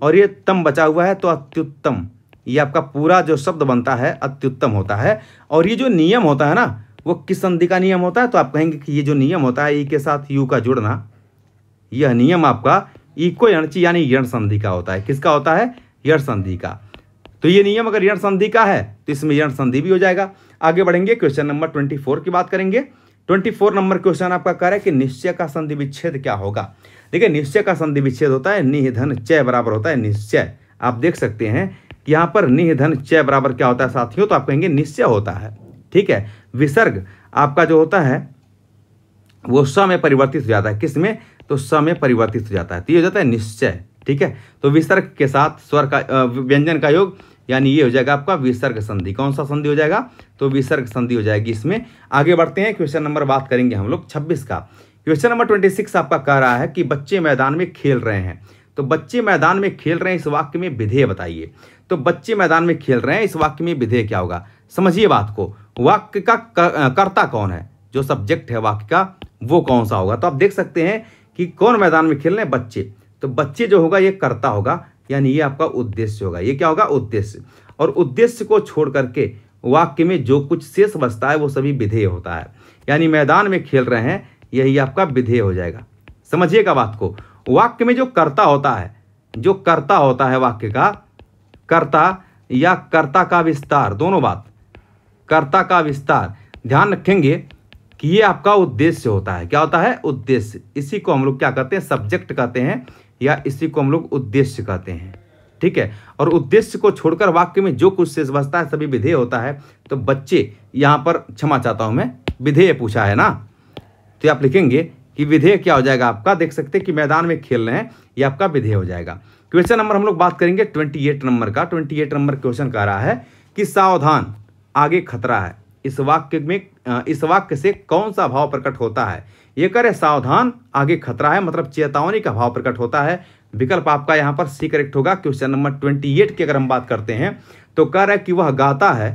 और ये तम बचा हुआ है तो अत्युत्तम। ये आपका पूरा जो शब्द बनता है अत्युत्तम होता है। और ये जो नियम होता है ना, वो किस संधि का नियम होता है? तो आप कहेंगे कि ये जो नियम होता है ई के साथ यू का जुड़ना, यह नियम आपका इको यणची यानी यण संधि का होता है। किसका होता है? यण संधि का। तो ये नियम अगर यण संधि का है तो इसमें यण संधि भी हो जाएगा। आगे बढ़ेंगे, क्वेश्चन नंबर 24 की बात करेंगे। 24 नंबर क्वेश्चन आपका कह रहा है कि निश्चय का संधि विच्छेद क्या होगा? देखिए निश्चय का संधि विच्छेद होता है निह धन चय बराबर होता है निश्चय। आप देख सकते हैं कि यहाँ पर निह धन चय बराबर क्या होता है साथियों? तो आप कहेंगे निश्चय होता है। ठीक है, विसर्ग आपका जो होता है वो स में परिवर्तित हो जाता है। किस में? तो स में परिवर्तित हो जाता है, तो ये हो जाता है निश्चय। ठीक है, तो विसर्ग के साथ स्वर का व्यंजन का योग, यानी ये हो जाएगा आपका विसर्ग संधि। कौन सा संधि हो जाएगा? तो विसर्ग संधि हो जाएगी इसमें। आगे बढ़ते हैं, क्वेश्चन नंबर बात करेंगे हम लोग 26 का। क्वेश्चन नंबर 26 आपका कह रहा है कि बच्चे मैदान में खेल रहे हैं। तो बच्चे मैदान में खेल रहे हैं, इस वाक्य में विधेय बताइए। तो बच्चे मैदान में खेल रहे हैं, इस वाक्य में विधेय क्या होगा? समझिए बात को। वाक्य का कर्ता कौन है? जो सब्जेक्ट है वाक्य का वो कौन सा होगा? तो आप देख सकते हैं कि कौन मैदान में खेल रहे हैं? बच्चे। तो बच्चे जो होगा ये कर्ता होगा, यानी ये आपका उद्देश्य होगा। ये क्या होगा? उद्देश्य। और उद्देश्य को छोड़ करके वाक्य में जो कुछ शेष बचता है वो सभी विधेय होता है। यानी मैदान में खेल रहे हैं, यही आपका विधेय हो जाएगा। समझिएगा बात को। वाक्य में जो कर्ता होता है, जो कर्ता होता है वाक्य का, कर्ता या कर्ता का विस्तार, दोनों बात, कर्ता का विस्तार, ध्यान रखेंगे कि ये आपका उद्देश्य होता है। क्या होता है? उद्देश्य। इसी को हम लोग क्या कहते हैं? सब्जेक्ट कहते हैं, या इसी को हम लोग उद्देश्य कहते हैं। ठीक है, और उद्देश्य को छोड़कर वाक्य में जो कुछ शेष बचता है सभी विधेय होता है। तो बच्चे, यहाँ पर क्षमा चाहता हूं मैं, विधेय पूछा है ना, तो आप लिखेंगे कि विधेय क्या हो जाएगा आपका, देख सकते हैं कि मैदान में खेल रहे हैं, ये आपका विधेय हो जाएगा। क्वेश्चन नंबर हम लोग बात करेंगे 28 नंबर का। 28 नंबर क्वेश्चन कह रहा है कि सावधान आगे खतरा है। इस वाक्य से कौन सा भाव प्रकट होता है? ये कह रहे सावधान आगे खतरा है, मतलब चेतावनी का भाव प्रकट होता है। विकल्प आपका यहाँ पर सी करेक्ट होगा। क्वेश्चन नंबर 28 की अगर हम बात करते हैं तो कह रहा है कि वह गाता है,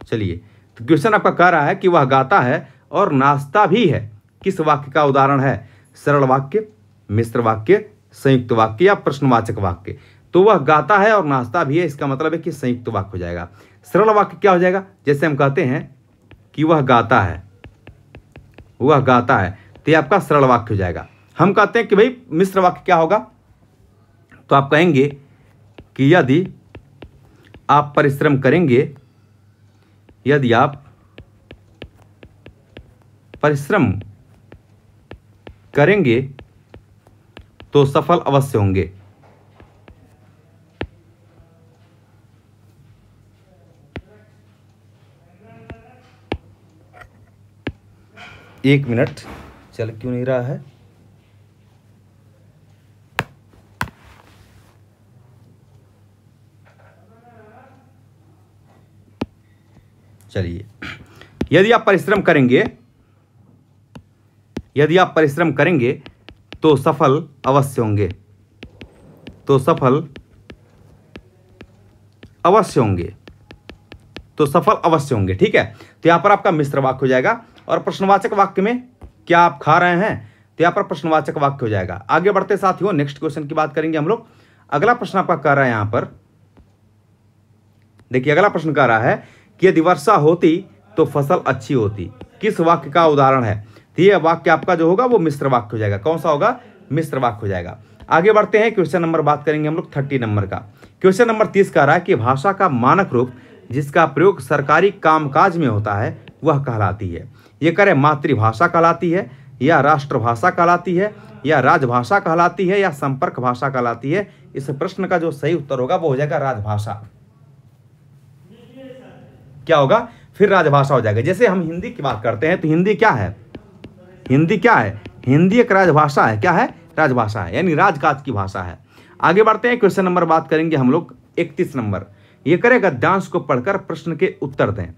चलिए तो क्वेश्चन आपका कह रहा है कि वह गाता है और नाचता भी है। किस वाक्य का उदाहरण है? सरल वाक्य, मिश्र वाक्य, संयुक्त वाक्य या प्रश्नवाचक वाक्य? तो वह गाता है और नाचता भी है, इसका मतलब है कि संयुक्त वाक्य हो जाएगा। सरल वाक्य क्या हो जाएगा? जैसे हम कहते हैं कि वह गाता है, वह गाता है, तो ये आपका सरल वाक्य हो जाएगा। हम कहते हैं कि भाई मिश्र वाक्य क्या होगा, तो आप कहेंगे कि यदि आप परिश्रम करेंगे, यदि आप परिश्रम करेंगे तो सफल अवश्य होंगे। एक मिनट, चल क्यों नहीं रहा है? चलिए, यदि आप परिश्रम करेंगे, यदि आप परिश्रम करेंगे तो सफल अवश्य होंगे, तो सफल अवश्य होंगे, तो सफल अवश्य होंगे। ठीक है, तो यहां पर आपका मिश्र वाक्य हो जाएगा। और प्रश्नवाचक वाक्य में क्या आप खा रहे हैं, तो यहां पर प्रश्नवाचक वाक्य हो जाएगा। आगे बढ़ते साथियों, नेक्स्ट क्वेश्चन की बात करेंगे हम लोग। अगला प्रश्न आपका कह रहा है, यहां पर देखिए अगला प्रश्न कह रहा है कि यदि वर्षा होती तो फसल अच्छी होती। किस वाक्य का उदाहरण है? तो यह वाक्य आपका जो होगा वो मिश्र वाक्य हो जाएगा। कौन सा होगा? मिश्र वाक्य हो जाएगा। आगे बढ़ते हैं, क्वेश्चन नंबर बात करेंगे हम लोग 30 नंबर का। क्वेश्चन नंबर 30 कह रहा है कि भाषा का मानक रूप जिसका प्रयोग सरकारी कामकाज में होता है वह कहलाती है। ये कह रहे मातृभाषा कहलाती है, या राष्ट्रभाषा कहलाती है, या राजभाषा कहलाती है, या संपर्क भाषा कहलाती है? इस प्रश्न का जो सही उत्तर होगा वो हो जाएगा राजभाषा। क्या होगा? फिर राजभाषा हो जाएगा। जैसे हम हिंदी की बात करते हैं तो हिंदी क्या है? हिंदी क्या है? हिंदी एक राजभाषा है। क्या है? राजभाषा है, यानी राजकाज की भाषा है। आगे बढ़ते हैं, क्वेश्चन नंबर बात करेंगे हम लोग 31 नंबर। ये करे गद्यांश को पढ़कर प्रश्न के उत्तर दें।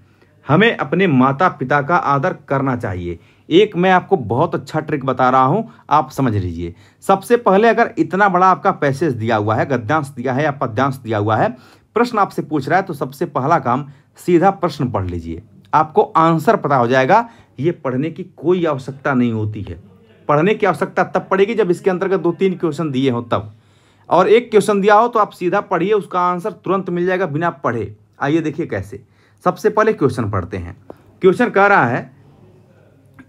हमें अपने माता पिता का आदर करना चाहिए। एक मैं आपको बहुत अच्छा ट्रिक बता रहा हूं, आप समझ लीजिए। सबसे पहले अगर इतना बड़ा आपका पैसेज दिया हुआ है, गद्यांश दिया है या पद्यांश दिया हुआ है, प्रश्न आपसे पूछ रहा है, तो सबसे पहला काम सीधा प्रश्न पढ़ लीजिए, आपको आंसर पता हो जाएगा। ये पढ़ने की कोई आवश्यकता नहीं होती है। पढ़ने की आवश्यकता तब पड़ेगी जब इसके अंतर्गत 2-3 क्वेश्चन दिए हो तब, और एक क्वेश्चन दिया हो तो आप सीधा पढ़िए, उसका आंसर तुरंत मिल जाएगा बिना पढ़े। आइए देखिए कैसे। सबसे पहले क्वेश्चन पढ़ते हैं। क्वेश्चन कह रहा है,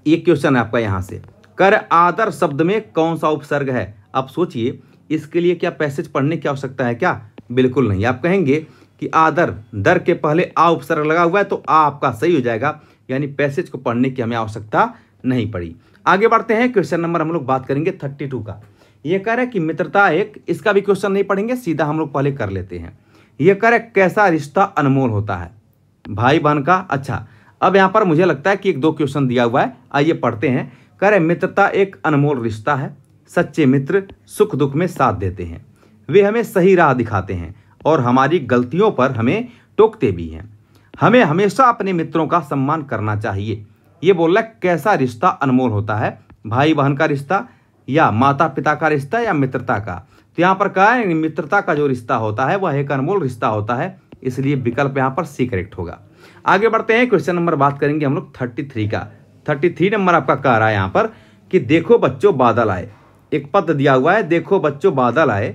एक क्वेश्चन है आपका यहाँ से, कर आदर शब्द में कौन सा उपसर्ग है? आप सोचिए, इसके लिए क्या पैसेज पढ़ने की आवश्यकता है क्या? बिल्कुल नहीं। आप कहेंगे कि आदर, दर के पहले आ उपसर्ग लगा हुआ है तो आ आपका सही हो जाएगा, यानी पैसेज को पढ़ने की हमें आवश्यकता नहीं पड़ी। आगे बढ़ते हैं, क्वेश्चन नंबर हम लोग बात करेंगे 32 का। ये कह रहा है कि मित्रता एक, इसका भी क्वेश्चन नहीं पढ़ेंगे, सीधा हम लोग पहले कर लेते हैं। ये कह रहा है कैसा रिश्ता अनमोल होता है? भाई बहन का। अच्छा, अब यहाँ पर मुझे लगता है कि 1-2 क्वेश्चन दिया हुआ है, आइए पढ़ते हैं। कह रहे मित्रता एक अनमोल रिश्ता है। सच्चे मित्र सुख दुख में साथ देते हैं, वे हमें सही राह दिखाते हैं और हमारी गलतियों पर हमें टोकते भी हैं। हमें हमेशा अपने मित्रों का सम्मान करना चाहिए। ये बोल रहा है कैसा रिश्ता अनमोल होता है? भाई बहन का रिश्ता, या माता पिता का रिश्ता, या मित्रता का? तो यहाँ पर कहा है मित्रता का जो रिश्ता होता है वह एक अनमोल रिश्ता होता है, इसलिए विकल्प यहाँ पर सी करेक्ट होगा। आगे बढ़ते हैं, क्वेश्चन नंबर बात करेंगे हम लोग 33 का। 33 नंबर आपका कह रहा है यहाँ पर कि देखो बच्चों बादल आए। एक पद दिया हुआ है, देखो बच्चों बादल आए,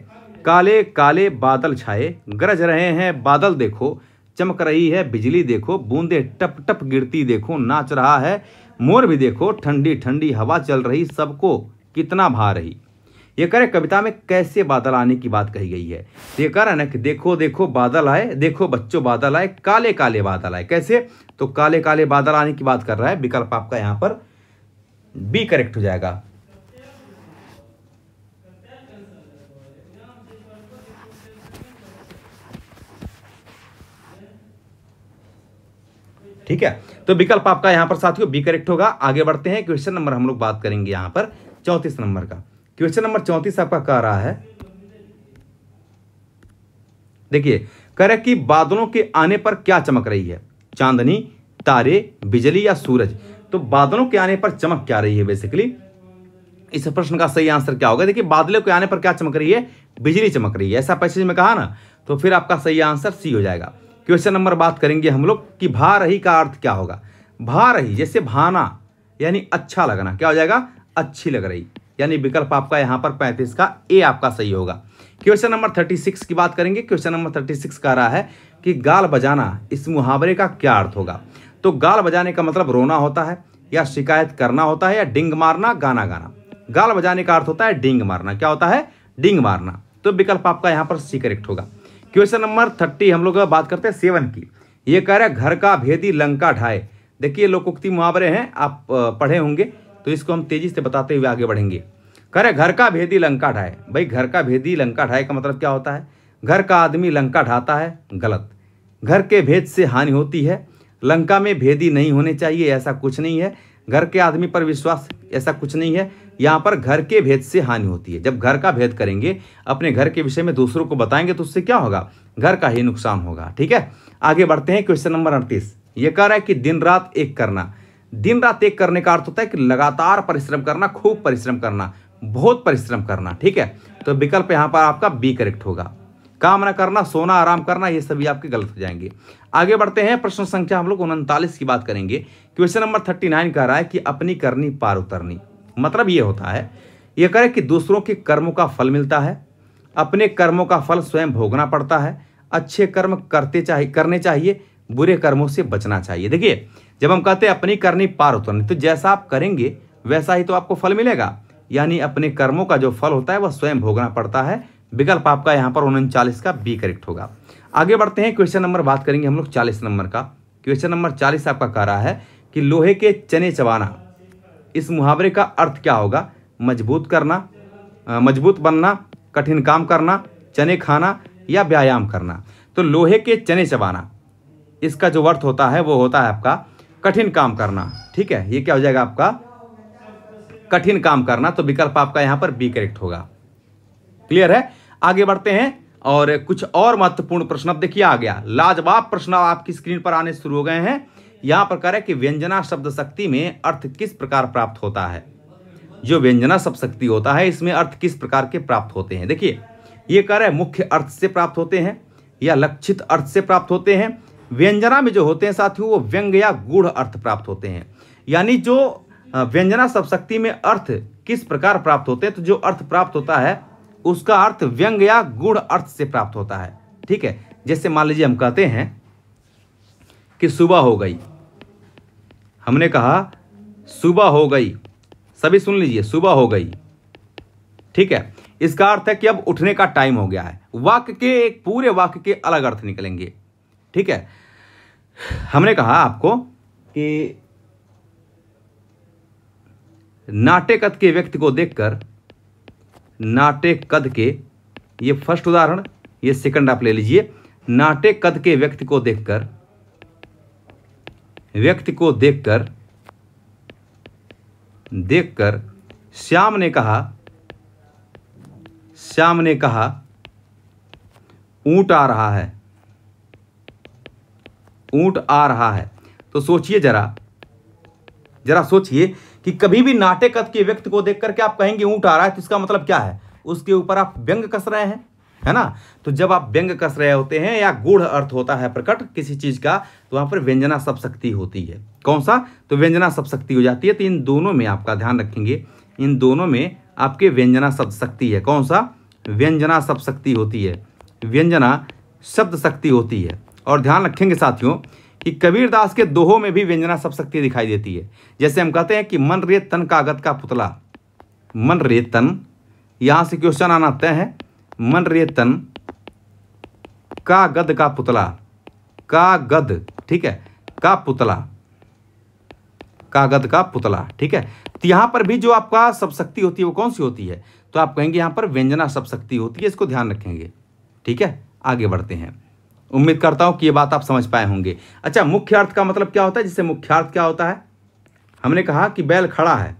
काले काले बादल छाए, गरज रहे हैं बादल देखो, चमक रही है बिजली देखो, बूंदे टप टप गिरती देखो, नाच रहा है मोर भी देखो, ठंडी ठंडी हवा चल रही, सबको कितना भा रही। ये कह रहे कविता में कैसे बादल आने की बात कही गई है? तो ये कह रहा है ना कि देखो देखो बादल आए, देखो बच्चों बादल आए, काले काले बादल आए। कैसे? तो काले काले बादल आने की बात कर रहा है। विकल्प आपका यहाँ पर बी करेक्ट हो जाएगा। ठीक है, तो विकल्प आपका यहाँ पर साथियों बी करेक्ट होगा। आगे बढ़ते हैं, क्वेश्चन नंबर हम लोग बात करेंगे यहाँ पर 34 नंबर का। क्वेश्चन नंबर 34 आपका कह रहा है, देखिए कह रहा है कि बादलों के आने पर क्या चमक रही है, चांदनी, तारे, बिजली या सूरज। तो बादलों के आने पर चमक क्या रही है, बेसिकली इस प्रश्न का सही आंसर क्या होगा। देखिए बादलों के आने पर क्या चमक रही है, बिजली चमक रही है, ऐसा पैसेज में कहा ना, तो फिर आपका सही आंसर सी हो जाएगा। क्वेश्चन नंबर बात करेंगे हम लोग कि भा रही का अर्थ क्या होगा। भा रही जैसे भाना यानी अच्छा लगना, क्या हो जाएगा, अच्छी लग रही, यानी विकल्प आपका यहाँ पर 35 का ए आपका सही होगा। क्वेश्चन नंबर 36 की बात करेंगे। क्वेश्चन नंबर 36 कह रहा है कि गाल बजाना, इस मुहावरे का क्या अर्थ होगा। तो गाल बजाने का मतलब रोना होता है या शिकायत करना होता है या डिंग मारना, गाना गाना। गाल बजाने का अर्थ होता है डिंग मारना, क्या होता है, डिंग मारना। तो विकल्प आपका यहाँ पर सी करेक्ट होगा। क्वेश्चन नंबर 30 हम लोग बात करते हैं 7 की। ये कह रहा है घर का भेदी लंका ढाए। देखिए लोकोक्ति मुहावरे हैं, आप पढ़े होंगे, तो इसको हम तेजी से बताते हुए आगे बढ़ेंगे। कह रहे घर का भेदी लंका ढाए। भाई घर का भेदी लंका ढाए का मतलब क्या होता है, घर का आदमी लंका ढाता है, गलत। घर के भेद से हानि होती है, लंका में भेदी नहीं होने चाहिए, ऐसा कुछ नहीं है। घर के आदमी पर विश्वास, ऐसा कुछ नहीं है। यहाँ पर घर के भेद से हानि होती है। जब घर का भेद करेंगे, अपने घर के विषय में दूसरों को बताएंगे, तो उससे क्या होगा, घर का ही नुकसान होगा। ठीक है, आगे बढ़ते हैं। क्वेश्चन नंबर 38 ये कह रहा है कि दिन रात एक करना। दिन रात एक करने का अर्थ होता है कि लगातार परिश्रम करना, खूब परिश्रम करना, बहुत परिश्रम करना। ठीक है, तो विकल्प यहाँ पर आपका बी करेक्ट होगा। काम न करना, सोना, आराम करना, ये सभी आपके गलत हो जाएंगे। आगे बढ़ते हैं, प्रश्न संख्या हम लोग 39 की बात करेंगे। क्वेश्चन नंबर 39 कह रहा है कि अपनी करनी पार उतरनी। मतलब ये होता है, ये कह रहा है कि दूसरों के कर्मों का फल मिलता है, अपने कर्मों का फल स्वयं भोगना पड़ता है, अच्छे कर्म करने चाहिए, बुरे कर्मों से बचना चाहिए। देखिए जब हम कहते हैं अपनी करनी पार उतरनी, तो जैसा आप करेंगे वैसा ही तो आपको फल मिलेगा, यानी अपने कर्मों का जो फल होता है वह स्वयं भोगना पड़ता है। विकल्प आपका यहाँ पर 39 का बी करेक्ट होगा। आगे बढ़ते हैं, क्वेश्चन नंबर बात करेंगे हम लोग 40 नंबर का। क्वेश्चन नंबर 40 आपका कह रहा है कि लोहे के चने चबाना, इस मुहावरे का अर्थ क्या होगा, मजबूत करना, मजबूत बनना, कठिन काम करना, चने खाना या व्यायाम करना। तो लोहे के चने चबाना, इसका जो अर्थ होता है वो होता है आपका कठिन काम करना। ठीक है, ये क्या हो जाएगा आपका, कठिन काम करना। तो विकल्प आपका यहाँ पर बी करेक्ट होगा। क्लियर है, आगे बढ़ते हैं और कुछ और महत्वपूर्ण प्रश्न। अब देखिए आ गया लाजवाब प्रश्न आपकी स्क्रीन पर आने शुरू हो गए हैं। यहां पर कह रहा है कि व्यंजना शब्द शक्ति में अर्थ किस प्रकार प्राप्त होता है। जो व्यंजना शब्द शक्ति होता है इसमें अर्थ किस प्रकार के प्राप्त होते हैं। देखिए ये कह रहा है मुख्य अर्थ से प्राप्त होते हैं या लक्षित अर्थ से प्राप्त होते हैं। व्यंजना में जो होते हैं साथियों वो व्यंग या गूढ़ अर्थ प्राप्त होते हैं। यानी जो व्यंजना शब्द शक्ति में अर्थ किस प्रकार प्राप्त होते हैं, तो जो अर्थ प्राप्त होता है उसका अर्थ व्यंग या गूढ़ अर्थ से प्राप्त होता है। ठीक है, जैसे मान लीजिए हम कहते हैं कि सुबह हो गई, हमने कहा सुबह हो गई, सभी सुन लीजिए, सुबह हो गई। ठीक है, इसका अर्थ है कि अब उठने का टाइम हो गया है। वाक्य के एक पूरे वाक्य के अलग अर्थ निकलेंगे। ठीक है, हमने कहा आपको कि नाटे कद के व्यक्ति को देखकर, नाटे कद के, ये फर्स्ट उदाहरण, ये सेकंड आप ले लीजिए। नाटे कद के व्यक्ति को देखकर, व्यक्ति को देखकर देखकर श्याम ने कहा, श्याम ने कहा ऊंट आ रहा है, ऊंट आ रहा है। तो सोचिए जरा सोचिए कि कभी भी नाटे कद के व्यक्ति को देखकर के आप कहेंगे ऊंट आ रहा है, तो इसका मतलब क्या है, उसके ऊपर आप व्यंग कस रहे हैं, है ना। तो जब आप व्यंग कस रहे होते हैं या गूढ़ अर्थ होता है प्रकट किसी चीज का, तो वहां पर व्यंजना शब्द शक्ति होती है। कौन सा, तो व्यंजना शब्द शक्ति हो जाती है। तो इन दोनों में आपका ध्यान रखेंगे, इन दोनों में आपके व्यंजना शब्द शक्ति है। कौन सा, व्यंजना शब्द शक्ति होती है, व्यंजना शब्द शक्ति होती है। और ध्यान रखेंगे साथियों कि कबीरदास के दोहों में भी व्यंजना शब्द शक्ति दिखाई देती है। जैसे हम कहते हैं कि मन रे तन कागद का पुतला, मन रे तन, यहां से क्वेश्चन आना तय है, मन रे तन कागद का पुतला, कागद, ठीक है, का पुतला, कागद का पुतला। ठीक है, तो यहां पर भी जो आपका शब्द शक्ति होती है वो कौन सी होती है, तो आप कहेंगे यहां पर व्यंजना शब्द शक्ति होती है, इसको ध्यान रखेंगे। ठीक है, आगे बढ़ते हैं। उम्मीद करता हूं कि ये बात आप समझ पाए होंगे। अच्छा, मुख्य अर्थ का मतलब क्या होता है? जिससे मुख्य अर्थ क्या होता है? हमने कहा कि बैल खड़ा है,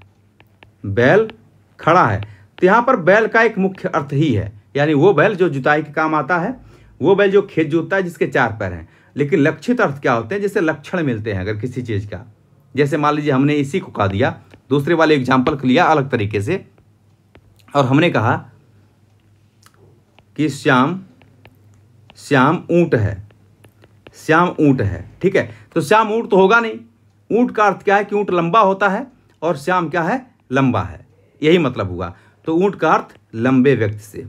बैल खड़ा है, तो यहाँ पर बैल का एक मुख्य अर्थ ही है, यानी वो बैल जो जुताई के काम आता है, वो बैल जो खेत जोतता है, जिसके 4 पैर हैं। लेकिन लक्षित अर्थ क्या होते हैं? जैसे लक्षण मिलते हैं अगर किसी चीज़ का, जैसे मान लीजिए हमने इसी को कहा दिया, दूसरे वाले एग्जाम्पल को लिया अलग तरीके से, और हमने कहा कि श्याम ऊंट है, श्याम ऊंट है, ठीक है। तो श्याम ऊंट तो होगा नहीं, ऊंट का अर्थ क्या है कि ऊंट लंबा होता है और श्याम क्या है? लंबा है, यही मतलब हुआ। तो ऊंट का अर्थ लंबे व्यक्ति से,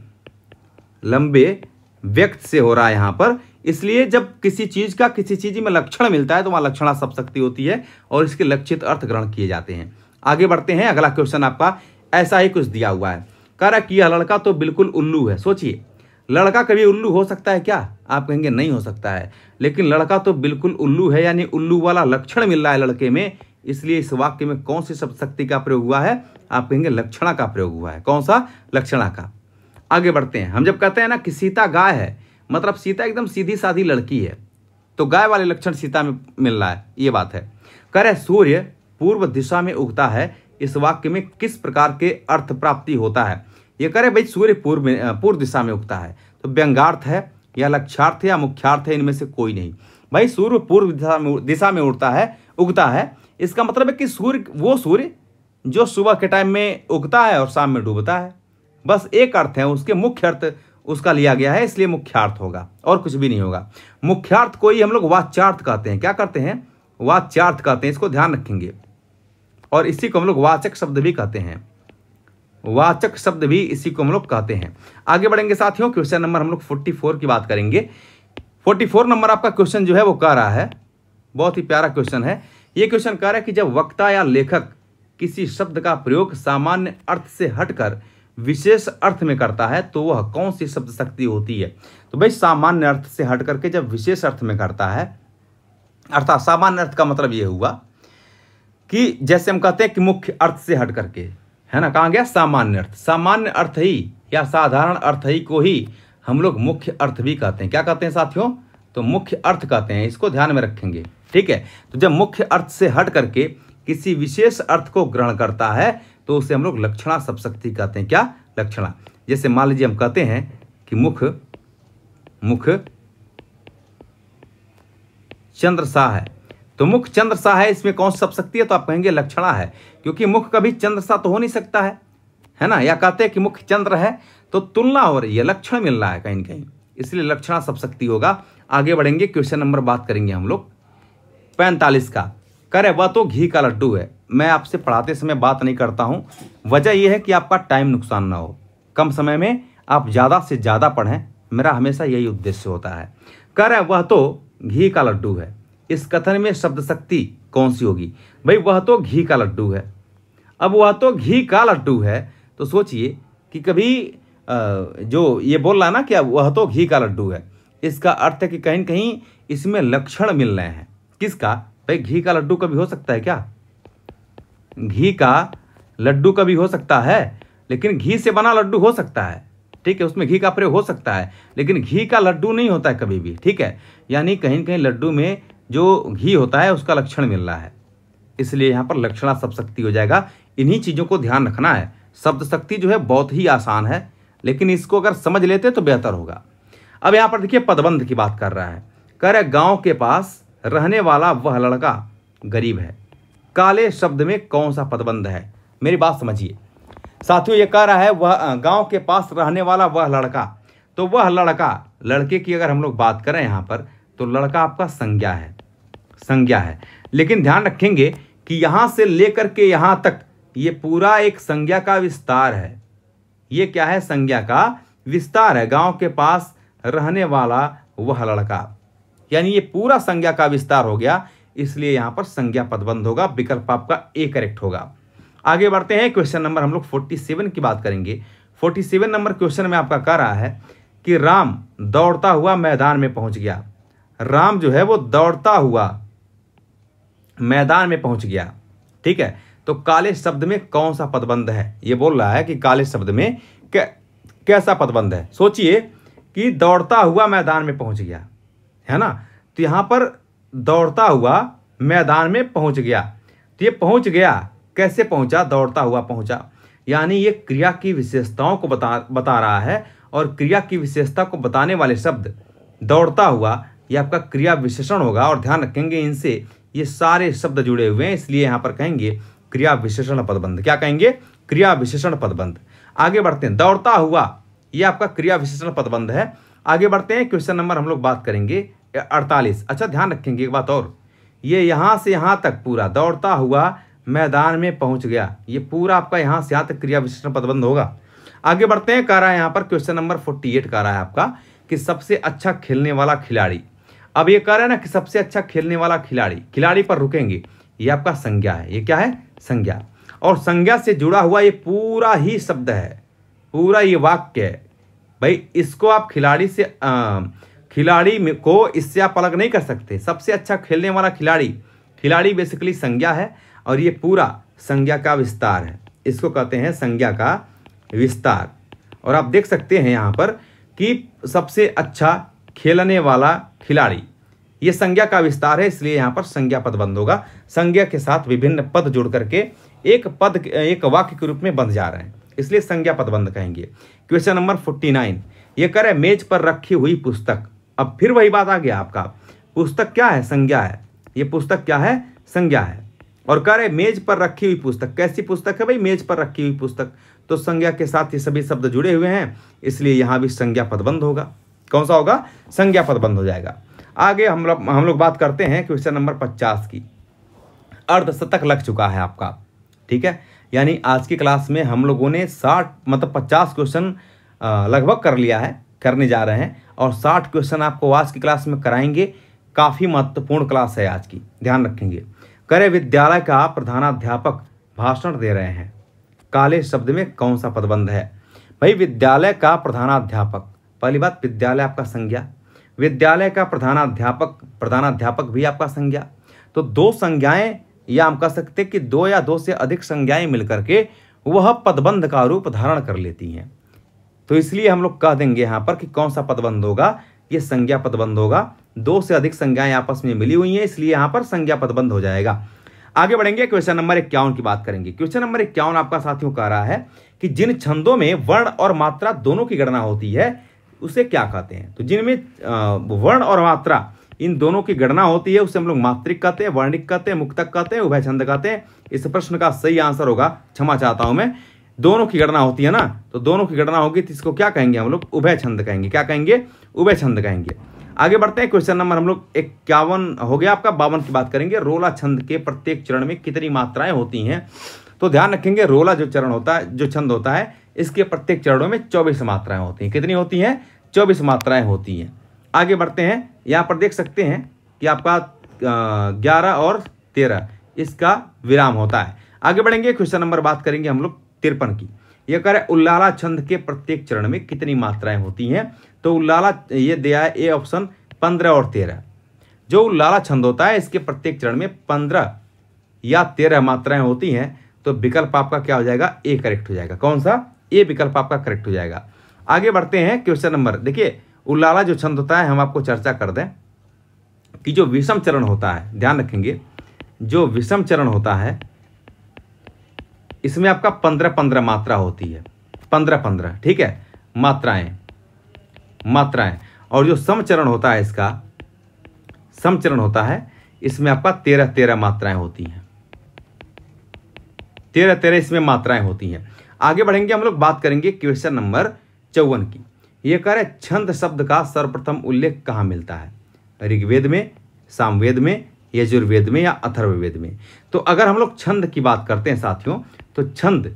लंबे व्यक्ति से हो रहा है यहाँ पर। इसलिए जब किसी चीज का किसी चीज में लक्षण मिलता है तो वहां लक्षणा शब्दशक्ति होती है और इसके लक्षित अर्थ ग्रहण किए जाते हैं। आगे बढ़ते हैं, अगला क्वेश्चन आपका ऐसा ही कुछ दिया हुआ है। कह रहा कि यह लड़का तो बिल्कुल उल्लू है। सोचिए, लड़का कभी उल्लू हो सकता है क्या? आप कहेंगे नहीं हो सकता है, लेकिन लड़का तो बिल्कुल उल्लू है, यानी उल्लू वाला लक्षण मिल रहा है लड़के में। इसलिए इस वाक्य में कौन सी शब्दशक्ति का प्रयोग हुआ है? आप कहेंगे लक्षणा का प्रयोग हुआ है। कौन सा? लक्षणा का। आगे बढ़ते हैं। हम जब कहते हैं ना कि सीता गाय है, मतलब सीता एकदम सीधी साधी लड़की है, तो गाय वाले लक्षण सीता में मिल रहा है, ये बात है। कह रहे सूर्य पूर्व दिशा में उगता है, इस वाक्य में किस प्रकार के अर्थ प्राप्ति होता है? ये कह रहे भाई सूर्य पूर्व दिशा में उगता है, तो व्यंग्यार्थ है या लक्ष्यार्थ है या मुख्यार्थ है? इनमें से कोई नहीं। भाई सूर्य पूर्व दिशा में उगता है, इसका मतलब है कि सूर्य जो सुबह के टाइम में उगता है और शाम में डूबता है, बस एक अर्थ है, उसके मुख्य अर्थ उसका लिया गया है, इसलिए मुख्यार्थ होगा और कुछ भी नहीं होगा। मुख्यार्थ को ही हम लोग वाच्यार्थ कहते हैं। क्या करते हैं? वाच्यार्थ कहते हैं, इसको ध्यान रखेंगे। और इसी को हम लोग वाचक शब्द भी कहते हैं, वाचक शब्द भी इसी को हम लोग कहते हैं। आगे बढ़ेंगे साथियों, क्वेश्चन नंबर हम लोग 44 की बात करेंगे। 44 नंबर आपका क्वेश्चन जो है वो कह रहा है, बहुत ही प्यारा क्वेश्चन है। ये क्वेश्चन कह रहा है कि जब वक्ता या लेखक किसी शब्द का प्रयोग सामान्य अर्थ से हटकर विशेष अर्थ में करता है तो वह कौन सी शब्द शक्ति होती है? तो भाई सामान्य अर्थ से हट करके जब विशेष अर्थ में करता है, अर्थात सामान्य अर्थ का मतलब ये हुआ कि जैसे हम कहते हैं कि मुख्य अर्थ से हट करके, है ना, कहाँ गया? सामान्य अर्थ। सामान्य अर्थ ही या साधारण अर्थ ही को ही हम लोग मुख्य अर्थ भी कहते हैं। क्या कहते हैं साथियों? तो मुख्य अर्थ कहते हैं, इसको ध्यान में रखेंगे, ठीक है। तो जब मुख्य अर्थ से हट करके किसी विशेष अर्थ को ग्रहण करता है तो उसे हम लोग लक्षणा शब्दशक्ति कहते हैं। क्या? लक्षणा। जैसे मान लीजिए हम कहते हैं कि मुख चंद्र सा है, तो मुख चंद्र सा है, इसमें कौन सी शब्दशक्ति है? तो आप कहेंगे लक्षणा है, क्योंकि मुख कभी चंद्र सा तो हो नहीं सकता है ना। या कहते हैं कि मुख चंद्र है तो तुलना हो रही है, लक्षण मिल रहा है कहीं कहीं, इसलिए लक्षणा शब्दशक्ति होगा। आगे बढ़ेंगे, क्वेश्चन नंबर बात करेंगे हम लोग 45 का। करे वह तो घी का लड्डू है। मैं आपसे पढ़ाते समय बात नहीं करता हूं, वजह यह है कि आपका टाइम नुकसान ना हो, कम समय में आप ज़्यादा से ज़्यादा पढ़ें, मेरा हमेशा यही उद्देश्य होता है। कह रहा है वह तो घी का लड्डू है, इस कथन में शब्द शक्ति कौन सी होगी? भाई वह तो घी का लड्डू है। अब वह तो घी का लड्डू है, तो सोचिए कि कभी जो ये बोल रहा है ना कि वह तो घी का लड्डू है, इसका अर्थ है कि कहीं कहीं इसमें लक्षण मिल रहे हैं। किसका? भाई घी का लड्डू कभी हो सकता है क्या? घी का लड्डू कभी हो सकता है, लेकिन घी से बना लड्डू हो सकता है, ठीक है, उसमें घी का प्रयोग हो सकता है, लेकिन घी का लड्डू नहीं होता है कभी भी, ठीक है। यानी कहीं कहीं लड्डू में जो घी होता है उसका लक्षण मिल रहा है, इसलिए यहाँ पर लक्षणा शब्दशक्ति हो जाएगा। इन्हीं चीज़ों को ध्यान रखना है। शब्दशक्ति जो है बहुत ही आसान है, लेकिन इसको अगर समझ लेते तो बेहतर होगा। अब यहाँ पर देखिए पदबंध की बात कर रहा है। कह रहे गाँव के पास रहने वाला वह लड़का गरीब है। काले शब्द में कौन सा पदबंध है? मेरी बात समझिए साथियों, ये कह रहा है वह गांव के पास रहने वाला वह लड़का, तो वह लड़का, लड़के की अगर हम लोग बात करें यहाँ पर, तो लड़का आपका संज्ञा है। लेकिन ध्यान रखेंगे कि यहाँ से लेकर के यहाँ तक ये पूरा एक संज्ञा का विस्तार है। ये क्या है? संज्ञा का विस्तार है। गांव के पास रहने वाला वह लड़का, यानी ये पूरा संज्ञा का विस्तार हो गया, इसलिए यहां पर संज्ञा पदबंध होगा। विकल्प आपका ए करेक्ट होगा। आगे बढ़ते हैं, क्वेश्चन नंबर हम लोग 47 की बात करेंगे। 47 नंबर क्वेश्चन में आपका कह रहा है कि राम दौड़ता हुआ मैदान में पहुंच गया। राम जो है वो दौड़ता हुआ मैदान में पहुंच गया, ठीक है। तो काले शब्द में कौन सा पदबंध है? ये बोल रहा है कि काले शब्द में कैसा पदबंध है। सोचिए कि दौड़ता हुआ मैदान में पहुंच गया, है ना। तो यहाँ पर दौड़ता हुआ मैदान में पहुंच गया, तो ये पहुंच गया कैसे पहुंचा, दौड़ता हुआ पहुंचा, यानी ये क्रिया की विशेषताओं को बता रहा है। और क्रिया की विशेषता को बताने वाले शब्द दौड़ता हुआ ये आपका क्रिया विशेषण होगा। और ध्यान रखेंगे इनसे ये सारे शब्द जुड़े हुए हैं, इसलिए यहाँ पर कहेंगे क्रिया विशेषण पदबंध। क्या कहेंगे, क्रिया विशेषण पदबंध। आगे बढ़ते हैं, दौड़ता हुआ ये आपका क्रिया विशेषण पदबंध है। आगे बढ़ते हैं, क्वेश्चन नंबर हम लोग बात करेंगे 48। अच्छा ध्यान रखेंगे एक बात और, ये यहाँ से यहाँ तक पूरा दौड़ता हुआ मैदान में पहुंच गया, ये पूरा आपका यहाँ से यहाँ तक क्रिया विशेषण पदबंध होगा। आगे बढ़ते हैं, कह रहा है यहाँ पर क्वेश्चन नंबर 48 कह रहा है आपका कि सबसे अच्छा खेलने वाला खिलाड़ी। अब ये कह रहा है ना कि सबसे अच्छा खेलने वाला खिलाड़ी, खिलाड़ी पर रुकेंगे, ये आपका संज्ञा है। ये क्या है, संज्ञा। और संज्ञा से जुड़ा हुआ ये पूरा ही शब्द है, पूरा ये वाक्य है भाई। इसको आप खिलाड़ी से खिलाड़ी को इससे आप अलग नहीं कर सकते। सबसे अच्छा खेलने वाला खिलाड़ी, खिलाड़ी बेसिकली संज्ञा है और ये पूरा संज्ञा का विस्तार है, इसको कहते हैं संज्ञा का विस्तार। और आप देख सकते हैं यहाँ पर कि सबसे अच्छा खेलने वाला खिलाड़ी, ये संज्ञा का विस्तार है, इसलिए यहाँ पर संज्ञा पदबंध होगा। संज्ञा के साथ विभिन्न पद जुड़ करके एक पद एक वाक्य के रूप में बन जा रहे हैं, इसलिए संज्ञा पदबंध कहेंगे। क्वेश्चन नंबर 49 ये कह रहे मेज पर रखी हुई पुस्तक। अब फिर वही बात आ गया आपका, पुस्तक क्या है, संज्ञा है, ये पुस्तक क्या है, संज्ञा है। और कह रहे मेज पर रखी हुई पुस्तक, कैसी पुस्तक है भाई, मेज पर रखी हुई पुस्तक। तो संज्ञा के साथ ये सभी शब्द जुड़े हुए हैं, इसलिए यहाँ भी संज्ञा पदबंध होगा। कौन सा होगा, संज्ञा पदबंध हो जाएगा। आगे हम लोग बात करते हैं क्वेश्चन नंबर 50 की। अर्धशतक लग चुका है आपका, ठीक है, यानी आज की क्लास में हम लोगों ने 50 क्वेश्चन लगभग कर लिया है, करने जा रहे हैं। और 60 क्वेश्चन आपको आज की क्लास में कराएंगे। काफ़ी महत्वपूर्ण क्लास है आज की, ध्यान रखेंगे। करे विद्यालय का प्रधानाध्यापक भाषण दे रहे हैं, काले शब्द में कौन सा पदबंध है भाई। विद्यालय का प्रधानाध्यापक, पहली बात विद्यालय आपका संज्ञा, विद्यालय का प्रधानाध्यापक भी आपका संज्ञा। तो दो संज्ञाएं, या हम कह सकते हैं कि दो या दो से अधिक संज्ञाएं मिलकर के वह पदबंध का रूप धारण कर लेती हैं। तो इसलिए हम लोग कह देंगे यहाँ पर कि कौन सा पदबंध होगा, ये संज्ञा पदबंध होगा। दो से अधिक संज्ञाएं आपस में मिली हुई हैं, इसलिए यहाँ पर संज्ञा पदबंध हो जाएगा। आगे बढ़ेंगे, क्वेश्चन नंबर 51 की बात करेंगे। क्वेश्चन नंबर 51 आपका साथियों कह रहा है कि जिन छंदों में वर्ण और मात्रा दोनों की गणना होती है उसे क्या कहते हैं। तो जिनमें वर्ण और मात्रा इन दोनों की गणना होती है उसे हम लोग मात्रिक कहते हैं, वर्णिक कहते हैं, मुक्तक कहते हैं, उभय छंद कहते हैं। इस प्रश्न का सही आंसर होगा, क्षमा चाहता हूं मैं, दोनों की गणना होती है ना, तो दोनों की गणना होगी तो इसको क्या कहेंगे हम लोग, उभय छंद कहेंगे। क्या कहेंगे, उभय छंद कहेंगे। आगे बढ़ते हैं, क्वेश्चन नंबर हम लोग 51 हो गया आपका। 52 की बात करेंगे। रोला छंद के प्रत्येक चरण में कितनी मात्राएं होती हैं। तो ध्यान रखेंगे, रोला जो चरण होता है, जो छंद होता है, इसके प्रत्येक चरणों में 24 मात्राएं होती हैं। कितनी होती हैं, 24 मात्राएं होती हैं। आगे बढ़ते हैं, यहाँ पर देख सकते हैं कि आपका 11 और 13 इसका विराम होता है। आगे बढ़ेंगे, क्वेश्चन नंबर बात करेंगे हम लोग 53 की। यह कह रहे उल्लाला छंद के प्रत्येक चरण में कितनी मात्राएं होती हैं। तो उल्लाला, ये दिया है ए ऑप्शन, 15 और 13। जो उल्लाला छंद होता है इसके प्रत्येक चरण में 15 या 13 मात्राएं होती हैं। तो विकल्प आपका क्या हो जाएगा, ए करेक्ट हो जाएगा। कौन सा, ए विकल्प आपका करेक्ट हो जाएगा। आगे बढ़ते हैं, क्वेश्चन नंबर, देखिए उल्लाला जो छंद होता है, हम आपको चर्चा कर दें कि जो विषम चरण होता है, ध्यान रखेंगे, जो विषम चरण होता है इसमें आपका 15-15 मात्रा होती है, 15-15, ठीक है, मात्राएं। और जो समचरण होता है, इसका समचरण होता है, इसमें आपका 13-13 मात्राएं होती हैं, 13-13 इसमें मात्राएं होती हैं। आगे बढ़ेंगे, हम लोग बात करेंगे क्वेश्चन नंबर 54 की। यह कह रहे छंद शब्द का सर्वप्रथम उल्लेख कहाँ मिलता है, ऋग्वेद में, सामवेद में, यजुर्वेद में या अथर्ववेद में। तो अगर हम लोग छंद की बात करते हैं साथियों, तो छंद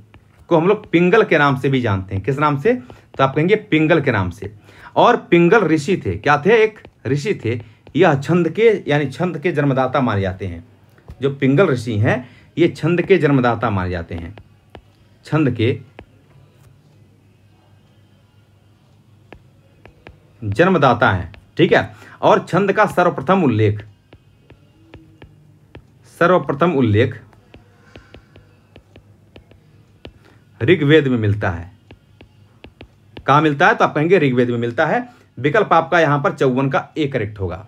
को हम लोग पिंगल के नाम से भी जानते हैं। किस नाम से, तो आप कहेंगे पिंगल के नाम से। और पिंगल ऋषि थे, क्या थे, एक ऋषि थे। यह छंद के, यानी छंद के जन्मदाता माने जाते हैं। जो पिंगल ऋषि हैं ये छंद के जन्मदाता माने जाते हैं, छंद के जन्मदाता हैं, ठीक है। और छंद का सर्वप्रथम उल्लेख ऋग्वेद में मिलता है। कहां मिलता है, तो आप कहेंगे ऋग्वेद में मिलता है। विकल्प आपका यहां पर 54 का ए करेक्ट होगा।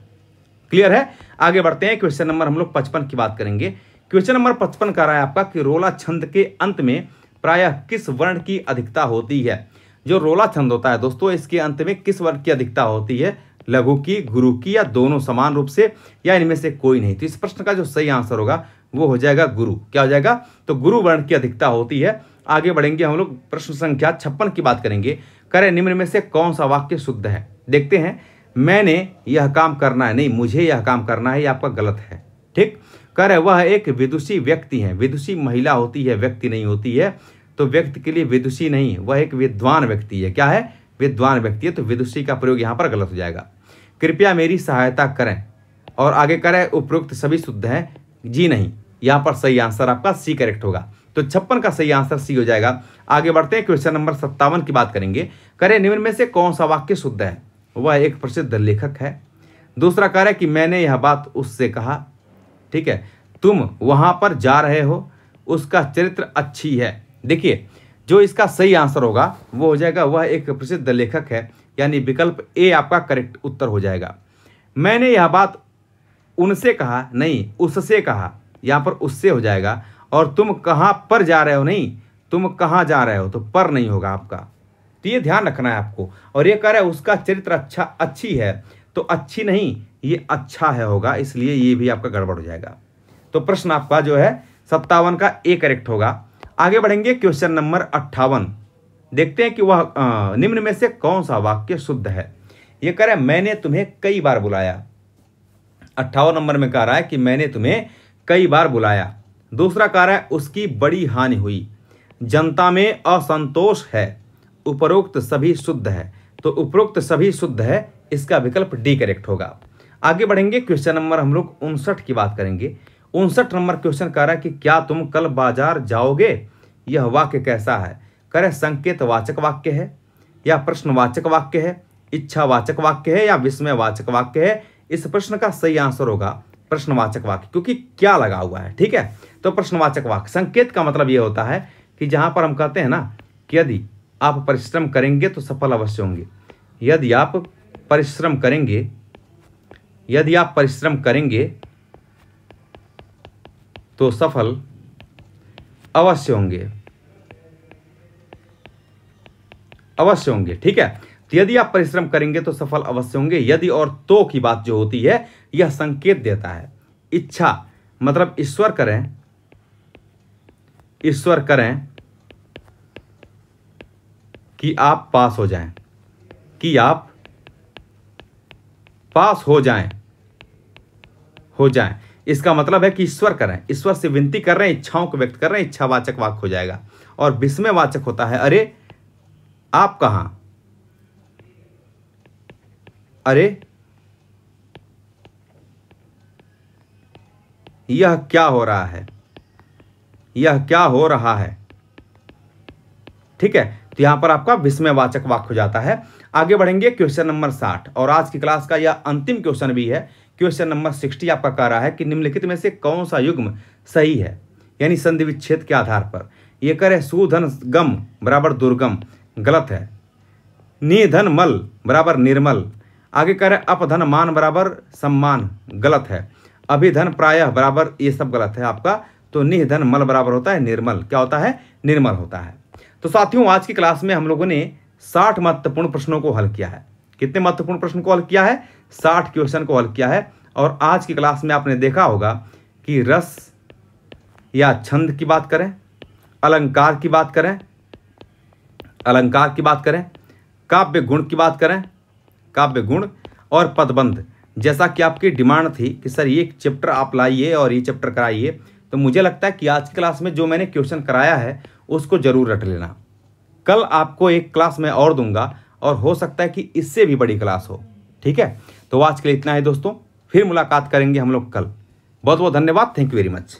क्लियर है। आगे बढ़ते हैं, क्वेश्चन नंबर हम लोग 55 की बात करेंगे। क्वेश्चन नंबर 55 कह रहा है आपका कि रोला छंद के अंत में प्रायः किस वर्ण की अधिकता होती है। जो रोला छंद होता है दोस्तों, इसके अंत में किस वर्ण की अधिकता होती है, लघु की, गुरु की, या दोनों समान रूप से, या इनमें से कोई नहीं। तो इस प्रश्न का जो सही आंसर होगा वो हो जाएगा गुरु। क्या हो जाएगा, तो गुरु वर्ण की अधिकता होती है। आगे बढ़ेंगे हम लोग, प्रश्न संख्या 56 की बात करेंगे। करें निम्न में से कौन सा वाक्य शुद्ध है। देखते हैं, मैंने यह काम करना है, नहीं मुझे यह काम करना है, ये आपका गलत है। ठीक, करे वह एक विदुषी व्यक्ति है। विदुषी महिला होती है, व्यक्ति नहीं होती है, तो व्यक्ति के लिए विदुषी नहीं, वह एक विद्वान व्यक्ति है। क्या है, विद्वान व्यक्ति है, तो विदुषी का प्रयोग यहाँ पर गलत हो जाएगा। कृपया मेरी सहायता करें, और आगे करें उपरोक्त सभी शुद्ध हैं, जी नहीं, यहाँ पर सही आंसर आपका सी करेक्ट होगा। तो 56 का सही आंसर सी हो जाएगा। आगे बढ़ते हैं, क्वेश्चन नंबर 57 की बात करेंगे। करें निम्न में से कौन सा वाक्य शुद्ध है। वह एक प्रसिद्ध लेखक है। दूसरा कार्य है कि मैंने यह बात उससे कहा। ठीक है, तुम वहां पर जा रहे हो, उसका चरित्र अच्छी है। देखिए, जो इसका सही आंसर होगा वो हो जाएगा वह एक प्रसिद्ध लेखक है, यानी विकल्प ए आपका करेक्ट उत्तर हो जाएगा। मैंने यह बात उनसे कहा, नहीं उससे कहा, यहाँ पर उससे हो जाएगा। और तुम कहाँ पर जा रहे हो, नहीं तुम कहाँ जा रहे हो, तो पर नहीं होगा आपका। तो ये ध्यान रखना है आपको। और ये कह रहा है उसका चरित्र अच्छी है, तो अच्छी नहीं, ये अच्छा है होगा, इसलिए ये भी आपका गड़बड़ हो जाएगा। तो प्रश्न आपका जो है 57 का ए करेक्ट होगा। आगे बढ़ेंगे, क्वेश्चन नंबर 58 देखते हैं कि वह निम्न में से कौन सा वाक्य शुद्ध है। ये कह रहा है मैंने तुम्हें कई बार बुलाया। 58 नंबर में कह रहा है कि मैंने तुम्हें कई बार बुलाया। दूसरा कह रहा है उसकी बड़ी हानि हुई, जनता में असंतोष है, उपरोक्त सभी शुद्ध है। तो उपरोक्त सभी शुद्ध है, इसका विकल्प डी करेक्ट होगा। आगे बढ़ेंगे, क्वेश्चन नंबर हम लोग 59 की बात करेंगे। 59 नंबर क्वेश्चन कह रहा है कि क्या तुम कल बाजार जाओगे। यह वाक्य कैसा है। कह रहे संकेतवाचक वाक्य है, या प्रश्नवाचक वाक्य है, इच्छावाचक वाक्य है, या विस्मयवाचक वाक्य है। इस प्रश्न का सही आंसर होगा प्रश्नवाचक वाक्य, क्योंकि क्या लगा हुआ है। ठीक है, तो प्रश्नवाचक वाक्य। संकेत का मतलब यह होता है कि जहां पर हम कहते हैं ना कि यदि आप परिश्रम करेंगे तो सफल अवश्य होंगे। यदि आप परिश्रम करेंगे, यदि आप परिश्रम करेंगे तो सफल अवश्य होंगे, अवश्य होंगे। ठीक है, तो यदि आप परिश्रम करेंगे तो सफल अवश्य होंगे। यदि और तो की बात जो होती है, यह संकेत देता है। इच्छा मतलब ईश्वर करें, ईश्वर करें कि आप पास हो जाएं, कि आप पास हो जाएं, हो जाएं। इसका मतलब है कि ईश्वर करें, ईश्वर से विनती कर रहे हैं, इच्छाओं को व्यक्त कर रहे हैं, इच्छावाचक वाक्य हो जाएगा। और विस्मयवाचक होता है, अरे आप कहां, अरे यह क्या हो रहा है, यह क्या हो रहा है। ठीक है, तो यहां पर आपका विस्मयवाचक वाक्य हो जाता है। आगे बढ़ेंगे, क्वेश्चन नंबर 60 और आज की क्लास का यह अंतिम क्वेश्चन भी है। क्वेश्चन नंबर 60 आपका कह रहा है कि निम्नलिखित में से कौन सा युग्म सही है, यानी संधि विच्छेद के आधार पर। यह कह रहे सुधन गम बराबर दुर्गम, गलत है। निधन मल बराबर निर्मल। आगे कह रहे अपधन मान बराबर सम्मान, गलत है। अभिधन प्रायः बराबर, ये सब गलत है आपका। तो निधन मल बराबर होता है निर्मल, क्या होता है, निर्मल होता है। तो साथियों, आज की क्लास में हम लोगों ने 60 महत्वपूर्ण प्रश्नों को हल किया है। कितने महत्वपूर्ण प्रश्न को हल किया है, 60 क्वेश्चन को हल किया है। और आज की क्लास में आपने देखा होगा कि रस या छंद की बात करें, अलंकार की बात करें, अलंकार की बात करें, काव्य गुण की बात करें, काव्य गुण और पदबंध, जैसा कि आपकी डिमांड थी कि सर ये चैप्टर आप लाइए और ये चैप्टर कराइए, तो मुझे लगता है कि आज की क्लास में जो मैंने क्वेश्चन कराया है उसको जरूर रट लेना। कल आपको एक क्लास मैं और दूंगा और हो सकता है कि इससे भी बड़ी क्लास हो। ठीक है, तो आज के लिए इतना है दोस्तों, फिर मुलाकात करेंगे हम लोग कल। बहुत बहुत धन्यवाद, थैंक यू वेरी मच।